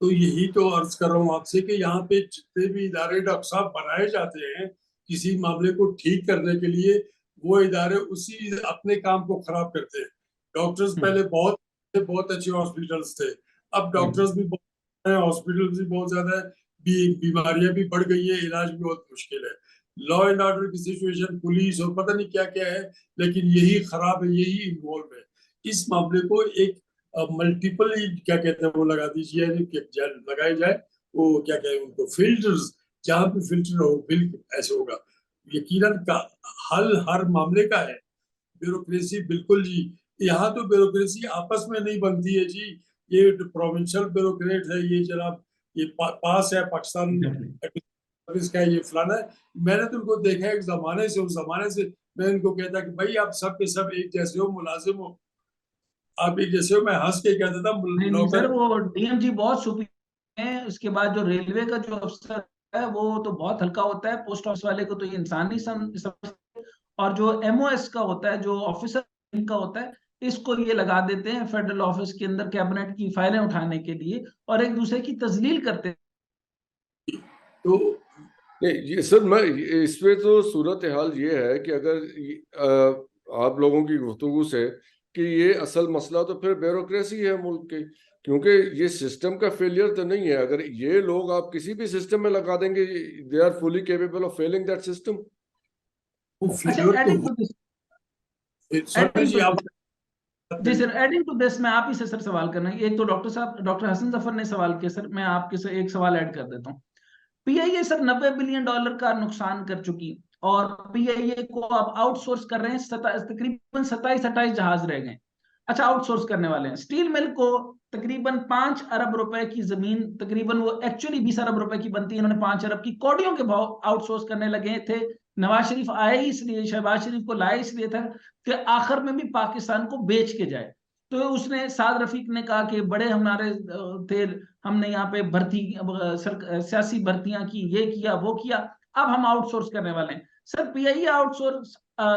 तो यही तो अर्ज कर रहा हूँ आपसे कि यहाँ पे जितने भी इदारे डॉक्टर साहब बनाए जाते हैं किसी मामले को ठीक करने के लिए, वो इदारे उसी अपने काम को खराब करते हैं। डॉक्टर्स पहले बहुत अच्छे हॉस्पिटल्स थे, अब डॉक्टर्स भी बहुत हैं, हॉस्पिटल्स भी बहुत ज्यादा है, बीमारियां भी बढ़ गई है, इलाज भी बहुत मुश्किल है, लॉ एंड ऑर्डर की सिचुएशन, पुलिस और पता नहीं क्या क्या है, लेकिन यही खराब है, यही इन्वॉल्व है। इस मामले को एक मल्टीपल क्या कहते हैं वो लगा दीजिए, लगाए जाए, वो क्या कहते हैं उनको, फिल्टर्स, जहां पे फिल्टर हो बिल्कुल ऐसे होगा। यकीनन का हल हर मामले का है, ब्यूरोक्रेसी बिल्कुल जी। यहाँ तो ब्यूरोक्रेसी आपस में नहीं बनती है जी, ये प्रोविंशियल ब्यूरोक्रेट है, ये जनाब ये पास है पाकिस्तान सर्विस का, ये फलाना है। मैंने तो उनको देखा है एक जमाने से, उस जमाने से मैं इनको कहता कि भाई आप सब के सब एक जैसे हो, मुलाजिम हो, आप एक जैसे हो। मैं हंस के कहता था नहीं सर, वो DMG बहुत सुपीरियर है। उसके बाद जो रेलवे का जो अफसर है वो तो बहुत हल्का होता है, पोस्ट ऑफिस वाले को तो ये इंसान नहीं समझते, और जो MOS का होता है, जो ऑफिसर का होता है, इसको ये लगा देते हैं फेडरल ऑफिस के अंदर कैबिनेट की फाइलें उठाने के लिए, और एक दूसरे की तजलील करते हैं। तो नहीं ये सर, मैं इसमें तो सूरत हाल ये है कि अगर आप लोगों की गुफ्तगू से कि ये असल मसला तो फिर ब्यूरोक्रेसी है मुल्क की, क्योंकि ये सिस्टम का फेलियर तो नहीं है। अगर ये लोग आप किसी भी सिस्टम में लगा देंगे, they are fully capable of failing that system. वो अच्छा, फेलियर तो adding to this, sorry adding जी टू आप जी सर, एडिंग टू दिस, मैं आप ही से सर सवाल करना है। एक तो डॉक्टर साहब, डॉक्टर हसन जफर ने सवाल किया सर, मैं आपके से एक सवाल ऐड कर देता हूँ। पीआईए सर $90 बिलियन का नुकसान कर चुकी, और पीआईए को अब आउटसोर्स कर रहे हैं, तकरीबन 27-28 जहाज रह गए। अच्छा, आउटसोर्स करने वाले हैं। स्टील मिल को तकरीबन 5 अरब रुपए की जमीन, तकरीबन वो एक्चुअली 20 अरब रुपए की बनती है, इन्होंने 5 अरब की कौड़ियों के भाव आउटसोर्स करने लगे थे। नवाज शरीफ आए ही इसलिए, शहबाज शरीफ को लाए इसलिए था कि आखिर में भी पाकिस्तान को बेच के जाए। तो उसने, साद रफीक ने कहा कि बड़े हमारे थे, हमने यहाँ पे सियासी भर्तियां की, ये किया वो किया, अब हम आउटसोर्स करने वाले हैं। Sir PIA outsource,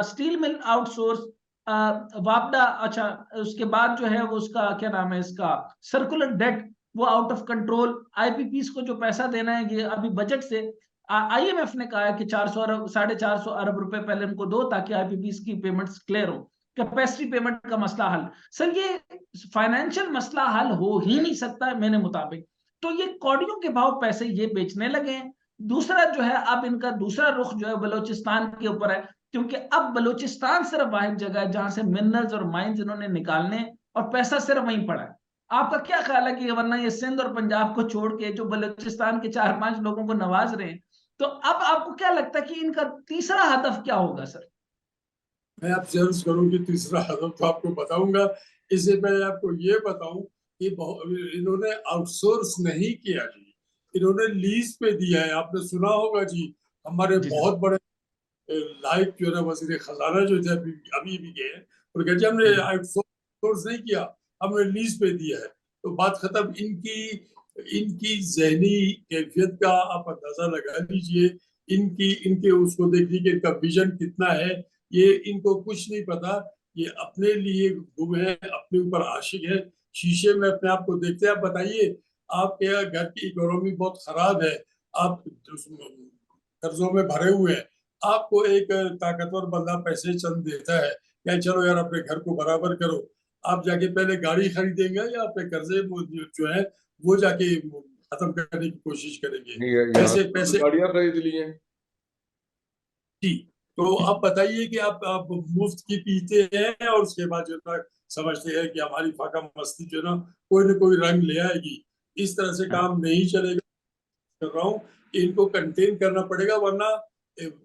steel mill outsource, वापडा, अच्छा उसके बाद जो है वो उसका क्या नाम है, इसका सर्कुलर डेट वो आउट ऑफ कंट्रोल। आईपीपीस को जो पैसा देना है, ये अभी बजट से आईएमएफ ने कहा है कि 400 अरब 450 अरब रुपए पहले उनको दो, ताकि आईपीपीस की पेमेंट्स क्लियर हो, कैपेसिटी पेमेंट का मसला हल। सर ये फाइनेंशियल मसला हल हो ही नहीं सकता है मेरे मुताबिक। तो ये कौड़ियों के भाव पैसे ये बेचने लगे हैं। दूसरा जो है, अब इनका दूसरा रुख जो है बलोचिस्तान के ऊपर है, क्योंकि अब बलोचिस्तान सिर्फ वाहिद जगह है जहां से मिनरल्स और माइंस इन्होंने निकालने, और पैसा सिर्फ वहीं पड़ा है। आपका क्या ख्याल है कि वरना ये सिंध और पंजाब को छोड़ के जो बलोचिस्तान के 4-5 लोगों को नवाज रहे हैं, तो अब आपको क्या लगता है कि इनका तीसरा हदफ क्या होगा सर? मैं आपसे अर्ज करूं कि तीसरा हदफ तो आपको बताऊंगा। इससे पहले आपको ये बताऊं कि इन्होंने आउटसोर्स नहीं किया जी, इन्होंने लीज पे दिया है। आपने सुना होगा जी, हमारे जी सर। बहुत बड़े लाइक जो है ना वजीर खजाना जो थे अभी अभी भी गए, और कहते हमने जी आउटसोर्स नहीं किया, हमने लीज पे दिया है। तो बात खत्म। इनकी इनकी जहनी कैफियत का आप अंदाजा लगा लीजिए, इनकी इनके उसको देख लीजिए, इनका विजन कितना है। ये इनको कुछ नहीं पता, ये अपने लिए गुम है, अपने ऊपर आशिक है। शीशे में अपने आप को देखते हैं। आप बताइए, आपके घर की इकोनॉमी बहुत खराब है, आप कर्जों में भरे हुए हैं, आपको एक ताकतवर बंदा पैसे चंद देता है, या चलो यार अपने घर को बराबर करो, आप जाके पहले गाड़ी खरीदेंगे या अपने कर्जे जो है वो जाके खत्म करने की कोशिश करेंगे। नहीं है, यहाँ पैसे तो पैसे गाड़ियां खरीद ली हैं। की। तो आप बताइए कि आप मुफ्त की पीते हैं, और उसके बाद जो है समझते हैं कि हमारी फाका मस्ती जो है ना कोई ना कोई रंग ले आएगी। इस तरह से काम नहीं चलेगा। कर रहा हूँ कि इनको कंटेन करना पड़ेगा, वरना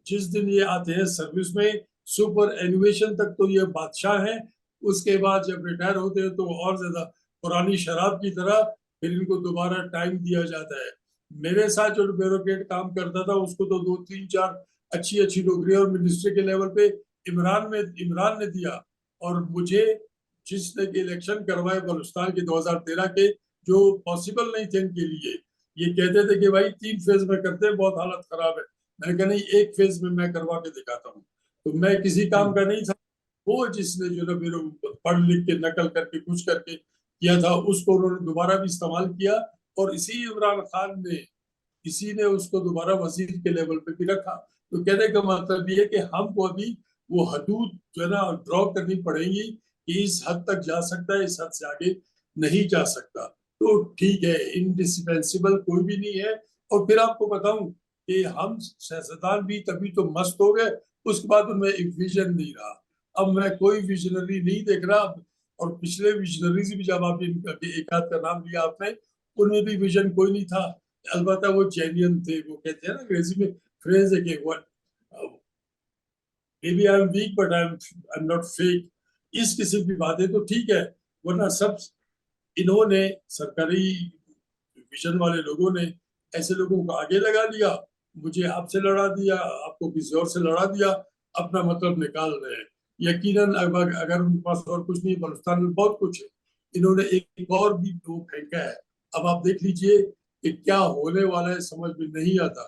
जिस दिन ये आते हैं सर्विस में, सुपर एनुएशन तक तो ये बादशाह हैं, उसके बाद जब रिटायर होते हैं तो और ज्यादा पुरानी शराब की तरह फिर इनको दोबारा टाइम दिया जाता है। मेरे साथ जो ब्यूरोक्रेट काम करता था उसको तो 2-3-4 अच्छी अच्छी नौकरी और मिनिस्ट्री के लेवल पे इमरान ने दिया। और मुझे जिसने इलेक्शन करवाए बलूचिस्तान के 2013 के, जो पॉसिबल नहीं थे इनके लिए, ये कहते थे कि भाई 3 फेज में करते हैं, बहुत हालत खराब है। मैंने कहा नहीं, 1 फेज में मैं करवा के दिखाता हूँ। तो मैं किसी काम का नहीं था, वो जिसने जो है मेरे पढ़ लिख के नकल करके कुछ करके किया था, उसको उन्होंने दोबारा भी इस्तेमाल किया। और इसी ने उसको दोबारा वजीर के लेवल पे भी रखा। तो कहने का मतलब ये है कि हमको अभी वो हदूद जो है ना ड्रॉ करनी पड़ेगी कि इस हद तक जा सकता है, इस हद से आगे नहीं जा सकता। तो ठीक है, इनडिस्पेंसिबल कोई भी नहीं है। और फिर आपको बताऊं कि हम सियासतदान भी तभी तो मस्त हो गए, उसके बाद उनमें एक विजन नहीं रहा। अब मैं कोई विजनरी नहीं देख रहा। और पिछले विजनरीज भी, जब आप एक आध का नाम लिया आपने, उनमें भी विजन कोई नहीं था। अलबत्ता वो जेन्युइन थे। वो कहते हैं ना अंग्रेजी में फ्रेज है कि may be I am weak but I am not fake. इस किस्म की बातें तो ठीक है, वरना सब इन्होंने सरकारी विजन वाले लोगों ने ऐसे लोगों को आगे लगा दिया। मुझे आपसे लड़ा दिया, आपको किसी और से लड़ा दिया, अपना मतलब निकाल रहे हैं। यकीनन अगर उनके पास और कुछ नहीं, बलूचिस्तान में बहुत कुछ है, इन्होंने एक और भी दो फेंका है। अब आप देख लीजिए कि क्या होने वाला है, समझ में नहीं आता।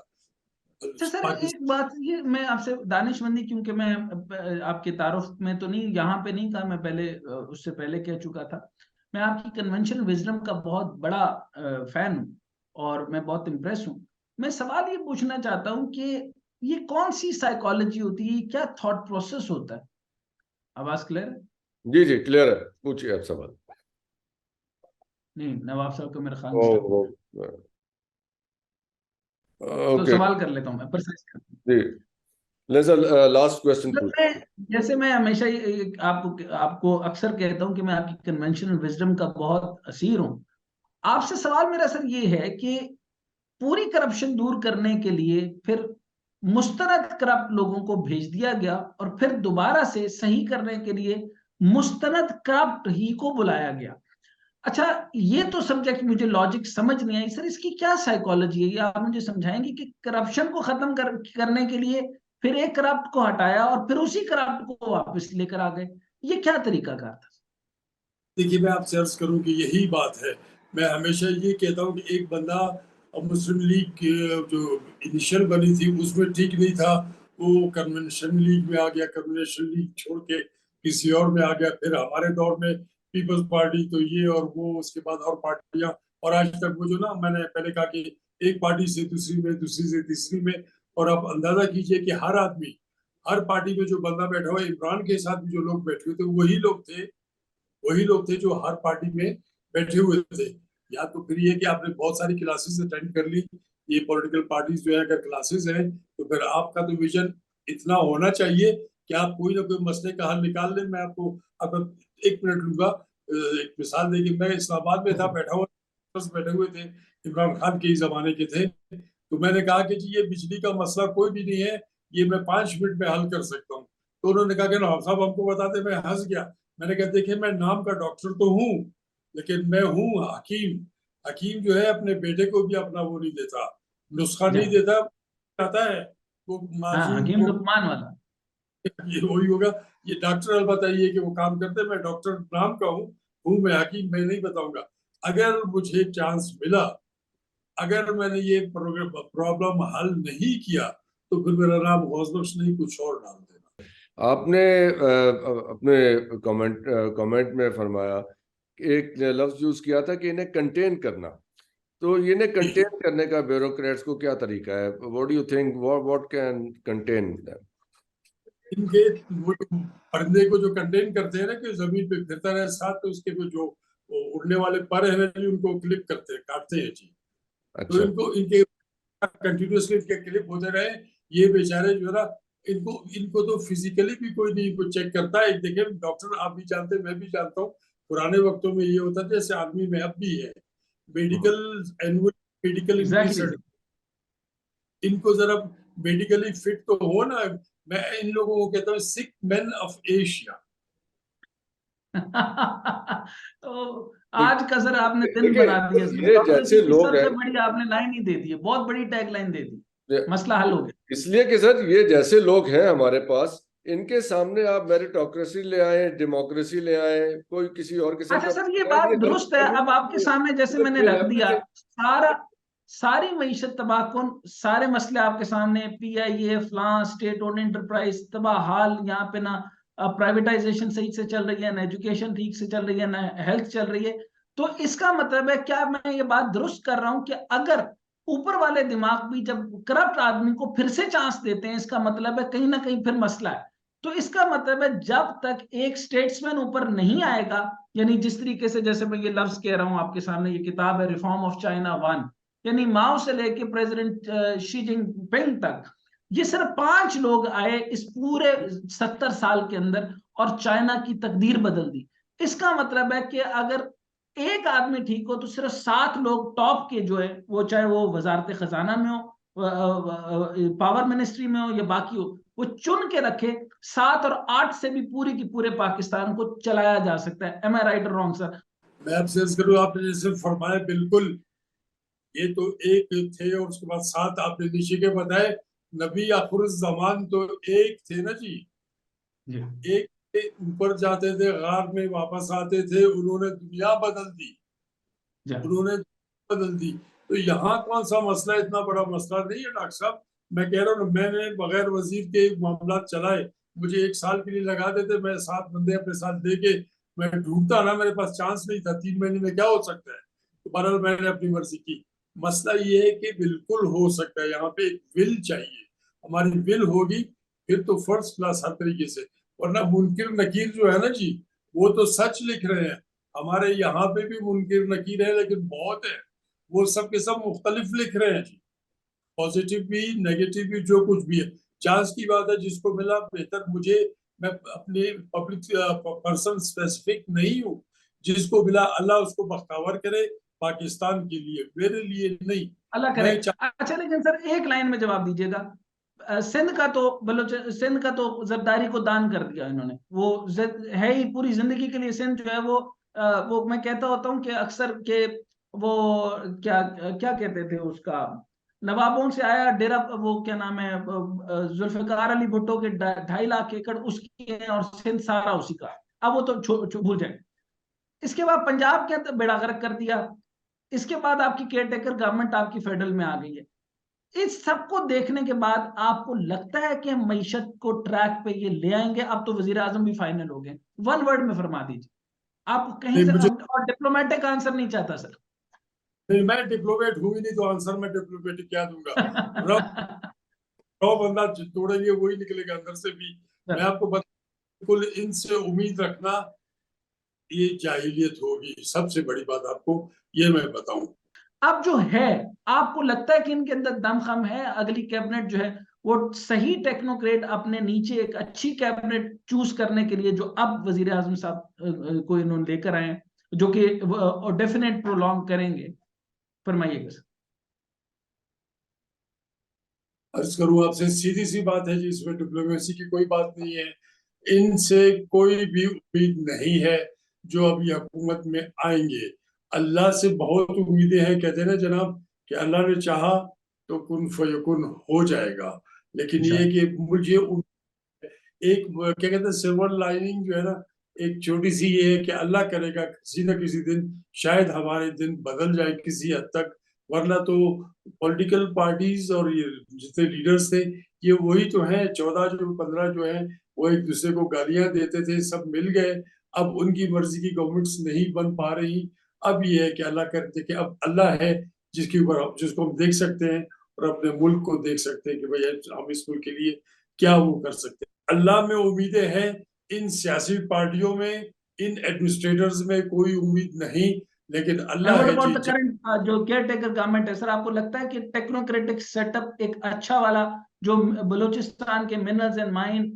अच्छा सर, एक पाकिस्तान बात ये मैं आपसे दानिशमंदी, क्योंकि मैं आपके तारुफ में तो नहीं, यहाँ पे नहीं कहा, मैं पहले उससे पहले कह चुका था, मैं आपकी कन्वेंशनल विजडम का बहुत बड़ा फैन हूँ, और मैं बहुत इम्प्रेस हूँ। मैं सवाल ये पूछना चाहता हूँ कि ये कौन सी साइकोलॉजी होती है, क्या थॉट प्रोसेस होता है आवाज क्लियर है? जी जी क्लियर है, पूछिए आप सवाल। नहीं, नवाब साहब का मेरा ख्याल ओ डिस्टर्ब। ओ तो ओके सवाल कर लेता हूँ मैं, प्रिसाइज करता हूँ। जी, ले सर लास्ट क्वेश्चन मतलब पूछ। जैसे मैं हमेशा आपको आपको अक्सर कहता हूँ कि मैं आपकी कन्वेंशनल विजडम का बहुत असीर हूँ। आपसे सवाल मेरा सर ये है कि पूरी करप्शन दूर करने के लिए फिर मुस्तरद करप्ट लोगों को भेज दिया गया और फिर दोबारा से सही करने के लिए मुस्तरद करप्ट ही को बुलाया गया। अच्छा, ये तो सब्जेक्ट मुझे लॉजिक समझ नहीं आई सर, इसकी क्या साइकोलॉजी है, ये आप मुझे समझाएंगे कि करप्शन को खत्म करने के लिए फिर एक करप्ट को हटाया और फिर उसी करप्ट को वापस लेकर आ गए, ये क्या तरीका कार था? देखिए, मैं आपसे अर्ज करूं कि यही बात है। मैं हमेशा ये कहता हूं कि एक बंदा मुस्लिम लीग की जो इनिशियल बनी थी उसमें ठीक नहीं था, वो कन्वेंशन लीग में आ गया, कन्वेंशन लीग छोड़ के किसी और में आ गया, फिर हमारे दौर में पीपल्स पार्टी तो ये और वो, उसके बाद और पार्टियां, और आज तक वो जो ना मैंने पहले कहा कि एक पार्टी से दूसरी में, दूसरी से तीसरी में। और आप अंदाजा कीजिए कि हर आदमी, हर पार्टी में जो बंदा बैठा हुआ, इमरान के साथ भी जो लोग बैठे हुए थे वही लोग थे जो हर पार्टी में बैठे हुए थे। या तो फिर ये कि आपने बहुत सारी क्लासेस अटेंड कर ली, ये पॉलिटिकल पार्टीज जो है अगर क्लासेस हैं, तो फिर आपका तो विजन इतना होना चाहिए कि आप कोई ना कोई मसले का हल निकाल लें। मैं आपको अब एक मिनट लूंगा, एक मिसाल देगी। मैं इस्लामाबाद में था, बैठे हुए थे, इमरान खान के जमाने के थे। तो मैंने कहा कि जी ये बिजली का मसला कोई भी नहीं है, ये मैं 5 मिनट में हल कर सकता हूँ। तो उन्होंने कहा कि ना साहब हमको बता दें। मैं हंस गया। मैंने कहा देखिए, मैं नाम का डॉक्टर तो हूँ, लेकिन मैं हूँ हकीम। हकीम जो है अपने बेटे को भी अपना वो नहीं देता, नुस्खा जा, नहीं देता, कहता है वो हाँ, माजूम हकीम को। लुकमान वाला। ये वही होगा। ये डॉक्टर अलबत्ता ये कि वो काम करते, मैं डॉक्टर नाम का हूँ मैं हकीम, मैं नहीं बताऊंगा। अगर मुझे चांस मिला, अगर मैंने ये प्रॉब्लम हल नहीं किया, तो फिर मेरा नाम गौस बख्श नहीं, कुछ और डाल देना। आपने अपने कमेंट में फरमाया, एक लफ्ज यूज किया था कि इन्हें कंटेन करना। तो इन्हें कंटेन करने का ब्यूरोक्रेट्स को क्या तरीका है? What do you think, what can contain them? इनके वो परिंदे को जो कंटेन करते हैं ना, कि जमीन पे फिरता रहे साथ, तो उसके जो उड़ने वाले पर है ना जी, उनको क्लिप करते हैं, काटते हैं जी। तो अच्छा इनको इनके कंटिन्यूसली इनके क्लिप होते रहे, ये बेचारे जो है ना, इनको इनको तो फिजिकली भी कोई नहीं इनको चेक करता है। देखिए डॉक्टर, आप भी जानते हैं, मैं भी जानता हूँ, पुराने वक्तों में ये होता था, जैसे आदमी में अब भी है, मेडिकल एनुअल मेडिकल इनकी एग्जैक्टली। इनको जरा मेडिकली फिट तो हो ना। मैं इन लोगों को कहता हूँ सिक मैन ऑफ एशिया। तो तो आज का सर आपने दिन देखिए, बना दिया सर, ये डेमोक्रेसी जैसे की लोग हैं, सबसे बड़ी आपने लाइन ही दे दी है, बहुत बड़ी टैग लाइन दे दी, मसला हल हो गया। इसलिए कि सर ये जैसे लोग हैं हमारे पास, इनके सामने आप मेरिटोक्रेसी ले आए, डेमोक्रेसी ले आए, कोई किसी और किस्म अच्छा का सर, ये ये बात गलत दुरुस्त है। अब आपके सामने जैसे गलत मैंने खेल रख है दिया, मुझे। सारी मईशत तबाहकुन, सारे मसले आपके सामने, पीआईए फलां स्टेट ओन्ड एंटरप्राइज तबाह हाल, यहाँ पे ना प्राइवेटाइजेशन सही से चल रही है, ना एजुकेशन ठीक से चल रही है, ना हेल्थ चल रही है। तो इसका मतलब है, क्या मैं ये बात दुरुस्त कर रहा हूं कि अगर ऊपर वाले दिमाग भी जब करप्ट आदमी को फिर से चांस देते हैं, इसका मतलब है कहीं ना कहीं फिर मसला है। तो इसका मतलब है जब तक एक स्टेट्समैन ऊपर नहीं आएगा, यानी जिस तरीके से, जैसे मैं ये लफ्ज कह रहा हूं आपके सामने, ये किताब है रिफॉर्म ऑफ चाइना 1, यानी माओ से लेके प्रेसिडेंट शी जिनपिंग तक, ये सिर्फ 5 लोग आए इस पूरे 70 साल के अंदर और चाइना की तकदीर बदल दी। इसका मतलब है कि अगर एक आदमी ठीक हो तो सिर्फ 7 लोग टॉप के जो है, वो चाहे वो वजारत खजाना में हो, पावर मिनिस्ट्री में हो या बाकी हो, वो चुन के रखे। 7 और 8 से भी पूरी की पूरे पाकिस्तान को चलाया जा सकता है। एम आई राइट और रॉन्ग सर? मैं आपसे अर्ज करूँ, आपने जैसे फरमाया बिल्कुल, ये तो एक थे और उसके बाद 7 आपने नीचे के बताए। नबी आखिर जमान तो एक थे ना जी। जी एक ऊपर जाते थे, गार में वापस आते थे, उन्होंने दुनिया बदल दी, जी। उन्होंने बदल दी। तो यहाँ कौन सा मसला, इतना बड़ा मसला नहीं है डॉक्टर साहब। मैं कह रहा हूँ, मैंने बगैर वजीर के मामला चलाए, मुझे 1 साल के लिए लगा देते, मैं 7 बंदे अपने साथ लेके मैं ढूंढता ना, मेरे पास चांस नहीं था। 3 महीने में क्या हो सकता है? तो बहरहाल मैंने अपनी मर्जी की। मसला ये है कि बिल्कुल हो सकता है, यहाँ पे एक विल चाहिए। हमारी विल होगी, फिर तो फर्स्ट क्लास हर तरीके से। वरना मुनकिर नकीर जो है ना जी, वो तो सच लिख रहे हैं। हमारे यहाँ पे भी मुनकिर नकीर है, लेकिन बहुत है, वो सब के सब मुख्तलिफ लिख रहे हैं जी। पॉजिटिव भी नेगेटिव भी जो कुछ भी है, चांस की बात है, जिसको मिला बेहतर। मुझे, मैं अपने पब्लिक पर्सन स्पेसिफिक नहीं हूँ, जिसको मिला अल्लाह उसको बख्तावर करे पाकिस्तान के लिए, मेरे लिए नहीं। अल्लाह करे। अच्छा, लेकिन सर एक लाइन में जवाब दीजिएगा। सिंध का तो सिंध का तो जरदारी को दान कर दिया इन्होंने, वो है ही पूरी जिंदगी के लिए। सिंध जो है वो मैं कहता होता हूँ कि अक्सर के वो क्या क्या कहते थे उसका, नवाबों से आया डेरा, वो क्या नाम है, जुल्फिकार अली भुट्टो के 2.5 लाख एकड़ उसकी है और सिंध सारा उसी का। अब वो तो भूल जाए। इसके बाद पंजाब के अंदर बेड़ा गर्क कर दिया। इसके बाद आपकी केयर टेकर गवर्नमेंट आपकी फेडरल में आ गई है। इस सबको देखने के बाद आपको लगता है कि हम मईशत को ट्रैक पे ये ले आएंगे? अब तो वजीर आजम भी फाइनल हो गए। 1 वर्ड में फरमा दीजिए आप कहीं से। मुझे, और डिप्लोमेटिक आंसर नहीं चाहता सर। नहीं, मैं डिप्लोमेट हूँ ही नहीं, तो आंसर मैं डिप्लोमेटिक क्या दूंगा? रब 100 बंदा तोड़ेंगे वही निकलेगा अंदर से भी। मैं आपको बिल्कुल इनसे उम्मीद रखना ये जाहिलियत होगी, सबसे बड़ी बात आपको ये मैं बताऊं। अब जो है, आपको लगता है कि इनके अंदर दमखम है? अगली कैबिनेट जो है वो सही टेक्नोक्रेट अपने नीचे एक अच्छी कैबिनेट चूज करने के लिए, जो अब वजीर आजम साहब को इन्होंने लेकर आए, जो कि डेफिनेट प्रोलॉन्ग करेंगे? फरमाइएगा सर। अर्ज करूं आपसे, सीधी सी बात है जी, इसमें डिप्लोमेसी की कोई बात नहीं है। इनसे कोई भी उम्मीद नहीं है जो अभी हुकूमत में आएंगे। अल्लाह से बहुत उम्मीदें हैं। कहते हैं ना जनाब कि अल्लाह ने चाहा तो कुन फयकुन हो जाएगा। लेकिन ये कि मुझे एक क्या कहते हैं, सिल्वर लाइनिंग जो है ना, एक छोटी सी ये है कि अल्लाह करेगा किसी न किसी दिन शायद हमारे दिन बदल जाए किसी हद तक। वरना तो पॉलिटिकल पार्टीज और ये जितने लीडर्स थे, ये वही तो हैं। 14 जो 15 जो हैं, वो एक दूसरे को गालियां देते थे, सब मिल गए। अब उनकी मर्जी की गवर्नमेंट्स नहीं बन पा रही। अब ये है कि अल्लाह करते कि अब अल्लाह है जिसके ऊपर जिसको हम देख सकते हैं और अपने मुल्क को देख सकते हैं कि भाई हम इस मुल्क के लिए क्या वो कर सकते हैं। अल्लाह में उम्मीदें हैं, इन सियासी पार्टियों में, इन एडमिनिस्ट्रेटर्स में कोई उम्मीद नहीं। लेकिन अल्लाह है जी। करंट जो केयर टेकर गवर्नमेंट है सर, आपको लगता है कि टेक्नोक्रेटिक सेटअप एक अच्छा वाला, जो बलूचिस्तान के minerals and mine,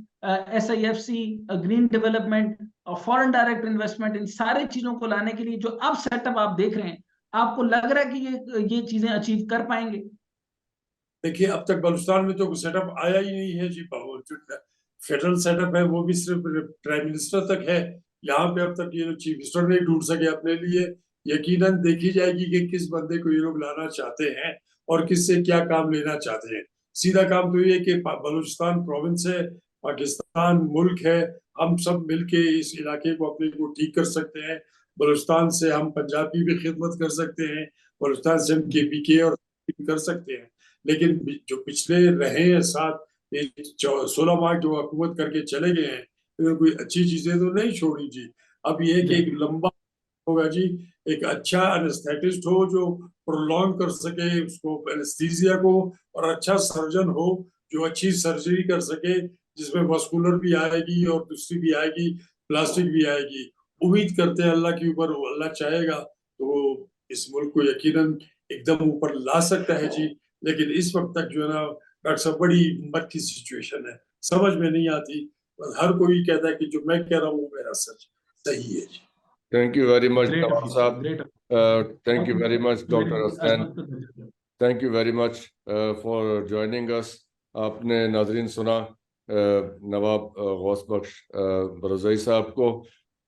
SIFC, green development और फॉरेन डायरेक्ट इन्वेस्टमेंट, इन सारी चीजों को लाने के लिए जो अब सेटअप आप देख रहे हैं, आपको लग रहा है कि ये चीजें अचीव कर पाएंगे? देखिए, अब तक बलूचिस्तान में तो सेटअप आया ही नहीं है जी। फेडरल सेटअप है वो भी सिर्फ प्राइम मिनिस्टर तक है। यहाँ पे अब तक ये चीफ मिनिस्टर नहीं ढूंढ सके अपने लिए। यकीनन देखी जाएगी कि किस बंदे को ये लोग लाना चाहते हैं और किससे क्या काम लेना चाहते हैं। सीधा काम तो ये है कि बलूचिस्तान प्रोविंस है, पाकिस्तान मुल्क है। हम सब मिलके इस इलाके को अपने को ठीक कर सकते हैं। बलूचिस्तान से हम पंजाब की भी खिदमत कर सकते हैं, बलूचिस्तान से हम KPK और कर सकते हैं। लेकिन जो पिछले रहे हैं साथ 16 माह जो हुकूमत करके चले गए हैं, तो कोई अच्छी चीजें तो नहीं छोड़ी जी। अब ये कि एक लंबा होगा जी, एक अच्छा एनेस्थेटिस्ट हो जो प्रोलॉन्ग कर सके उसको एनेस्थीसिया को, और अच्छा सर्जन हो जो अच्छी सर्जरी कर सके, जिसमें मस्कुलर भी आएगी और दूसरी भी आएगी, प्लास्टिक भी आएगी। उम्मीद करते हैं अल्लाह के ऊपर, अल्लाह चाहेगा तो इस मुल्क को यकीनन एकदम ऊपर ला सकता है जी। लेकिन इस वक्त तक जो है ना डॉक्टर साहब, बड़ी हिम्मत की सिचुएशन है, समझ में नहीं आती। हर कोई कहता है कि जो मैं कह रहा हूँ वो मेरा सच सही है जी। थैंक यू वेरी मच नवाब साहब। Thank you very much doctor Hasnain. Thank you very much for joining us. आपने नाजरीन सुना नवाब गौस बख्श बरोज़ई साहब को।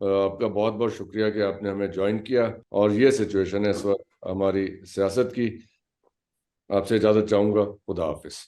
आपका बहुत बहुत शुक्रिया कि आपने हमें ज्वाइन किया। और ये सिचुएशन है इस वक्त हमारी सियासत की। आपसे इजाज़त चाहूँगा। खुदा हाफिज़।